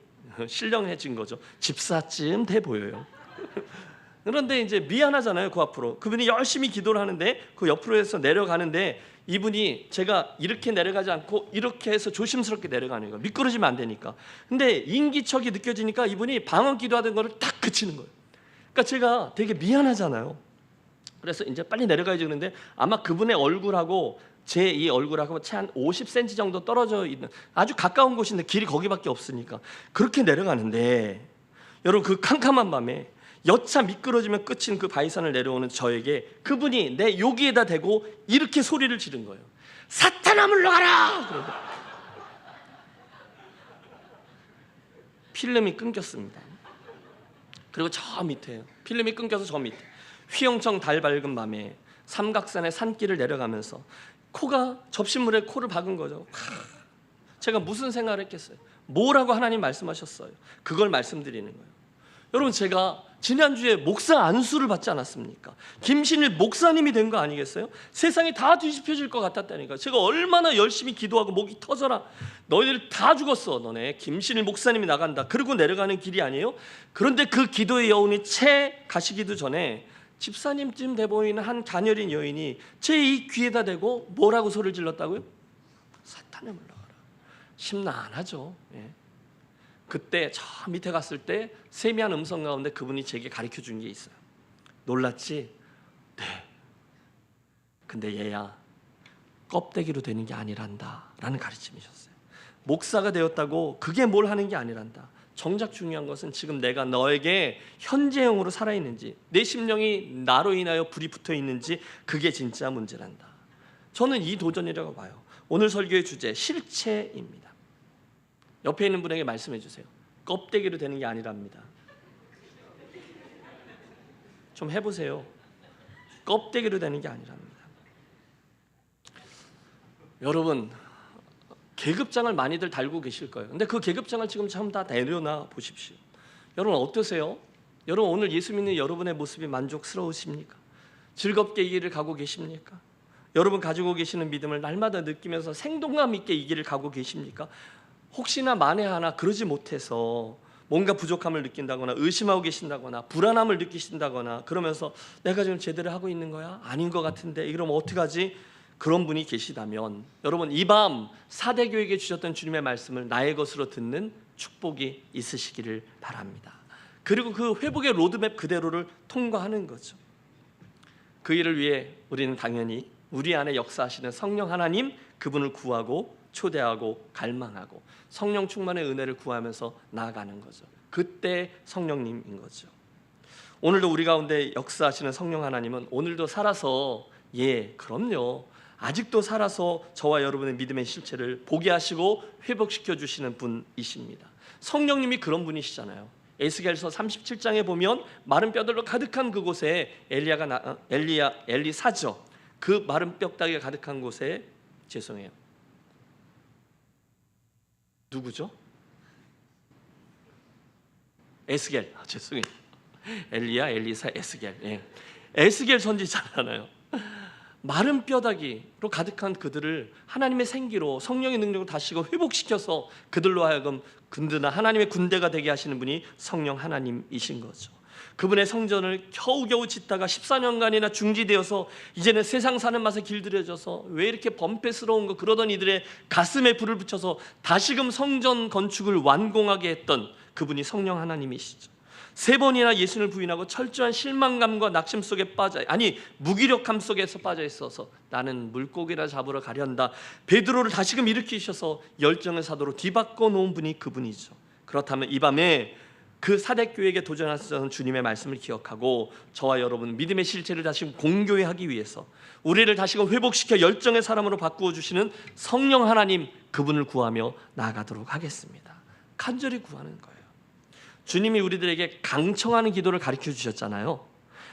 Speaker 2: 신령해진 거죠. 집사쯤 돼 보여요. 그런데 이제 미안하잖아요. 그 앞으로 그분이 열심히 기도를 하는데 그 옆으로 해서 내려가는데, 이분이 제가 이렇게 내려가지 않고 이렇게 해서 조심스럽게 내려가는 거예요. 미끄러지면 안 되니까. 근데 인기척이 느껴지니까 이분이 방언 기도하던 거를 딱 그치는 거예요. 그러니까 제가 되게 미안하잖아요. 그래서 이제 빨리 내려가야지. 그런데 아마 그분의 얼굴하고 제 이 얼굴하고 채 한 50cm 정도 떨어져 있는 아주 가까운 곳인데 길이 거기밖에 없으니까 그렇게 내려가는데, 여러분 그 캄캄한 밤에 여차 미끄러지면 끝인 그 바위산을 내려오는 저에게 그분이 내 여기에다 대고 이렇게 소리를 지른 거예요. 사탄아 물러가라! 그러고 필름이 끊겼습니다. 그리고 저 밑에요. 필름이 끊겨서 저 밑에 휘영청 달 밝은 밤에 삼각산의 산길을 내려가면서 코가 접시물에 코를 박은 거죠. 제가 무슨 생각을 했겠어요? 뭐라고 하나님 말씀하셨어요? 그걸 말씀드리는 거예요. 여러분, 제가 지난주에 목사 안수를 받지 않았습니까? 김신일 목사님이 된 거 아니겠어요? 세상이 다 뒤집혀질 것 같았다니까. 제가 얼마나 열심히 기도하고 목이 터져라, 너희들 다 죽었어, 너네 김신일 목사님이 나간다, 그러고 내려가는 길이 아니에요? 그런데 그 기도의 여운이 채 가시기도 전에 집사님쯤 돼 보이는 한 가녀린 여인이 제 이 귀에다 대고 뭐라고 소리를 질렀다고요? 사탄을 물러가라. 심란하죠. 예. 그때 저 밑에 갔을 때 세미한 음성 가운데 그분이 제게 가르쳐 준 게 있어요. 놀랐지? 네. 근데 얘야, 껍데기로 되는 게 아니란다 라는 가르침이셨어요. 목사가 되었다고 그게 뭘 하는 게 아니란다. 정작 중요한 것은 지금 내가 너에게 현재형으로 살아있는지, 내 심령이 나로 인하여 불이 붙어 있는지, 그게 진짜 문제란다. 저는 이 도전이라고 봐요. 오늘 설교의 주제 실체입니다. 옆에 있는 분에게 말씀해 주세요. 껍데기로 되는 게 아니랍니다. 좀 해보세요. 껍데기로 되는 게 아니랍니다. 여러분, 계급장을 많이들 달고 계실 거예요. 근데 그 계급장을 지금 참 다 내려놔 보십시오. 여러분 어떠세요? 여러분 오늘 예수 믿는 여러분의 모습이 만족스러우십니까? 즐겁게 이 길을 가고 계십니까? 여러분 가지고 계시는 믿음을 날마다 느끼면서 생동감 있게 이 길을 가고 계십니까? 혹시나 만에 하나 그러지 못해서 뭔가 부족함을 느낀다거나 의심하고 계신다거나 불안함을 느끼신다거나 그러면서 내가 지금 제대로 하고 있는 거야? 아닌 것 같은데 이러면 어떡하지? 그런 분이 계시다면 여러분 이 밤 사대교에게 주셨던 주님의 말씀을 나의 것으로 듣는 축복이 있으시기를 바랍니다. 그리고 그 회복의 로드맵 그대로를 통과하는 거죠. 그 일을 위해 우리는 당연히 우리 안에 역사하시는 성령 하나님, 그분을 구하고 초대하고 갈망하고 성령 충만의 은혜를 구하면서 나아가는 거죠. 그때 성령님인 거죠. 오늘도 우리 가운데 역사하시는 성령 하나님은 오늘도 살아서, 예, 그럼요, 아직도 살아서 저와 여러분의 믿음의 실체를 보게 하시고 회복시켜 주시는 분이십니다. 성령님이 그런 분이시잖아요. 에스겔서 37장에 보면 마른 뼈들로 가득한 그곳에 엘리사죠. 그 마른 뼈다귀가 가득한 곳에, 죄송해요, 누구죠? 에스겔, 죄송해요. 엘리야, 엘리사, 에스겔. 예. 에스겔 선지자잖아요. 마른 뼈다귀로 가득한 그들을 하나님의 생기로 성령의 능력으로 다시고 회복시켜서 그들로 하여금 든든한 하나님의 군대가 되게 하시는 분이 성령 하나님이신 거죠. 그분의 성전을 겨우겨우 짓다가 14년간이나 중지되어서 이제는 세상 사는 맛에 길들여져서 왜 이렇게 범패스러운 거 그러던 이들의 가슴에 불을 붙여서 다시금 성전 건축을 완공하게 했던 그분이 성령 하나님이시죠. 3번이나 예수님을 부인하고 철저한 실망감과 낙심 속에 무기력함 속에서 빠져 있어서 나는 물고기나 잡으러 가련다. 베드로를 다시금 일으키셔서 열정의 사도로 뒤바꿔 놓은 분이 그분이죠. 그렇다면 이 밤에 그 사대교회에게 도전하셨던 주님의 말씀을 기억하고 저와 여러분 믿음의 실체를 다시 공교히 하기 위해서 우리를 다시금 회복시켜 열정의 사람으로 바꾸어 주시는 성령 하나님, 그분을 구하며 나아가도록 하겠습니다. 간절히 구하는 거예요. 주님이 우리들에게 강청하는 기도를 가르쳐 주셨잖아요.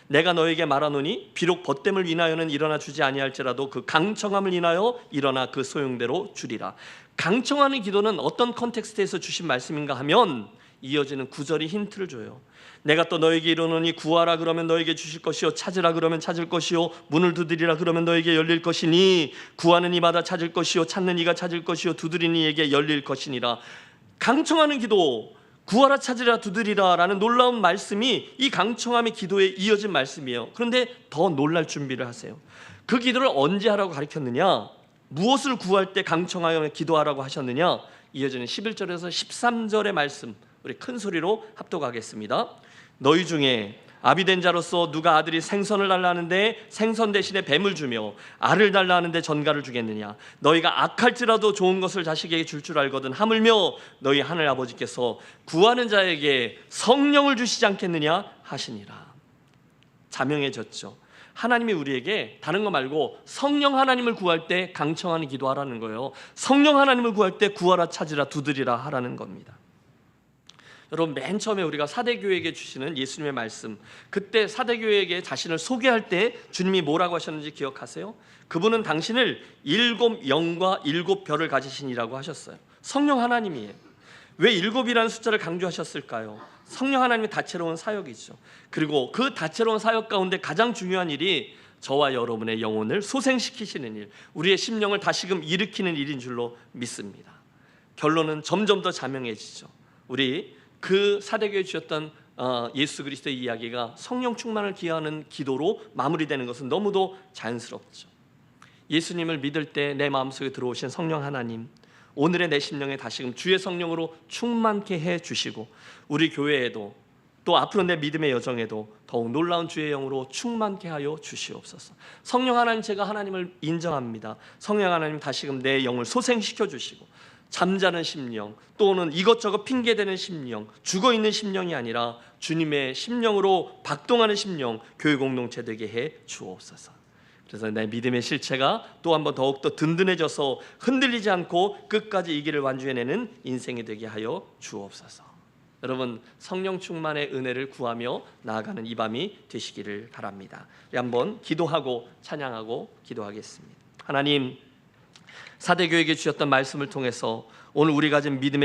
Speaker 2: 내가 너에게 말하노니 비록 벗됨을 인하여는 일어나 주지 아니할지라도 그 강청함을 인하여 일어나 그 소용대로 주리라. 강청하는 기도는 어떤 컨텍스트에서 주신 말씀인가 하면 이어지는 9절이 힌트를 줘요. 내가 또 너에게 이르노니 구하라 그러면 너에게 주실 것이요 찾으라 그러면 찾을 것이요 문을 두드리라 그러면 너에게 열릴 것이니 구하는 이마다 찾을 것이요 찾는 이가 찾을 것이요 두드리는 이에게 열릴 것이니라. 강청하는 기도, 구하라 찾으라 두드리라 라는 놀라운 말씀이 이 강청함의 기도에 이어진 말씀이에요. 그런데 더 놀랄 준비를 하세요. 그 기도를 언제 하라고 가르쳤느냐? 무엇을 구할 때 강청하여 기도하라고 하셨느냐? 이어지는 11절에서 13절의 말씀 우리 큰 소리로 합독하겠습니다. 너희 중에 아비된 자로서 누가 아들이 생선을 달라 하는데 생선 대신에 뱀을 주며 알을 달라 하는데 전갈을 주겠느냐? 너희가 악할지라도 좋은 것을 자식에게 줄 알거든 하물며 너희 하늘 아버지께서 구하는 자에게 성령을 주시지 않겠느냐 하시니라. 자명해졌죠. 하나님이 우리에게 다른 거 말고 성령 하나님을 구할 때 강청하는 기도하라는 거예요. 성령 하나님을 구할 때 구하라 찾으라 두드리라 하라는 겁니다. 여러분, 맨 처음에 우리가 사대교회에게 주시는 예수님의 말씀, 그때 사대교회에게 자신을 소개할 때 주님이 뭐라고 하셨는지 기억하세요? 그분은 당신을 7 영과 7 별을 가지신이라고 하셨어요. 성령 하나님이에요. 왜 7이라는 숫자를 강조하셨을까요? 성령 하나님의 다채로운 사역이죠. 그리고 그 다채로운 사역 가운데 가장 중요한 일이 저와 여러분의 영혼을 소생시키시는 일, 우리의 심령을 다시금 일으키는 일인 줄로 믿습니다. 결론은 점점 더 자명해지죠. 우리 그 사대교회 주셨던 예수 그리스도의 이야기가 성령 충만을 기하는 기도로 마무리되는 것은 너무도 자연스럽죠. 예수님을 믿을 때 내 마음속에 들어오신 성령 하나님, 오늘의 내 심령에 다시금 주의 성령으로 충만케 해주시고 우리 교회에도 또 앞으로 내 믿음의 여정에도 더욱 놀라운 주의 영으로 충만케 하여 주시옵소서. 성령 하나님, 제가 하나님을 인정합니다. 성령 하나님 다시금 내 영을 소생시켜 주시고 잠자는 심령 또는 이것저것 핑계대는 심령, 죽어있는 심령이 아니라 주님의 심령으로 박동하는 심령, 교회 공동체 되게 해 주옵소서. 그래서 내 믿음의 실체가 또 한번 더욱더 든든해져서 흔들리지 않고 끝까지 이 길을 완주해내는 인생이 되게 하여 주옵소서. 여러분, 성령 충만의 은혜를 구하며 나아가는 이 밤이 되시기를 바랍니다. 우리 한번 기도하고 찬양하고 기도하겠습니다. 하나님, 사대교회에게 주셨던 말씀을 통해서 오늘 우리 가진 믿음의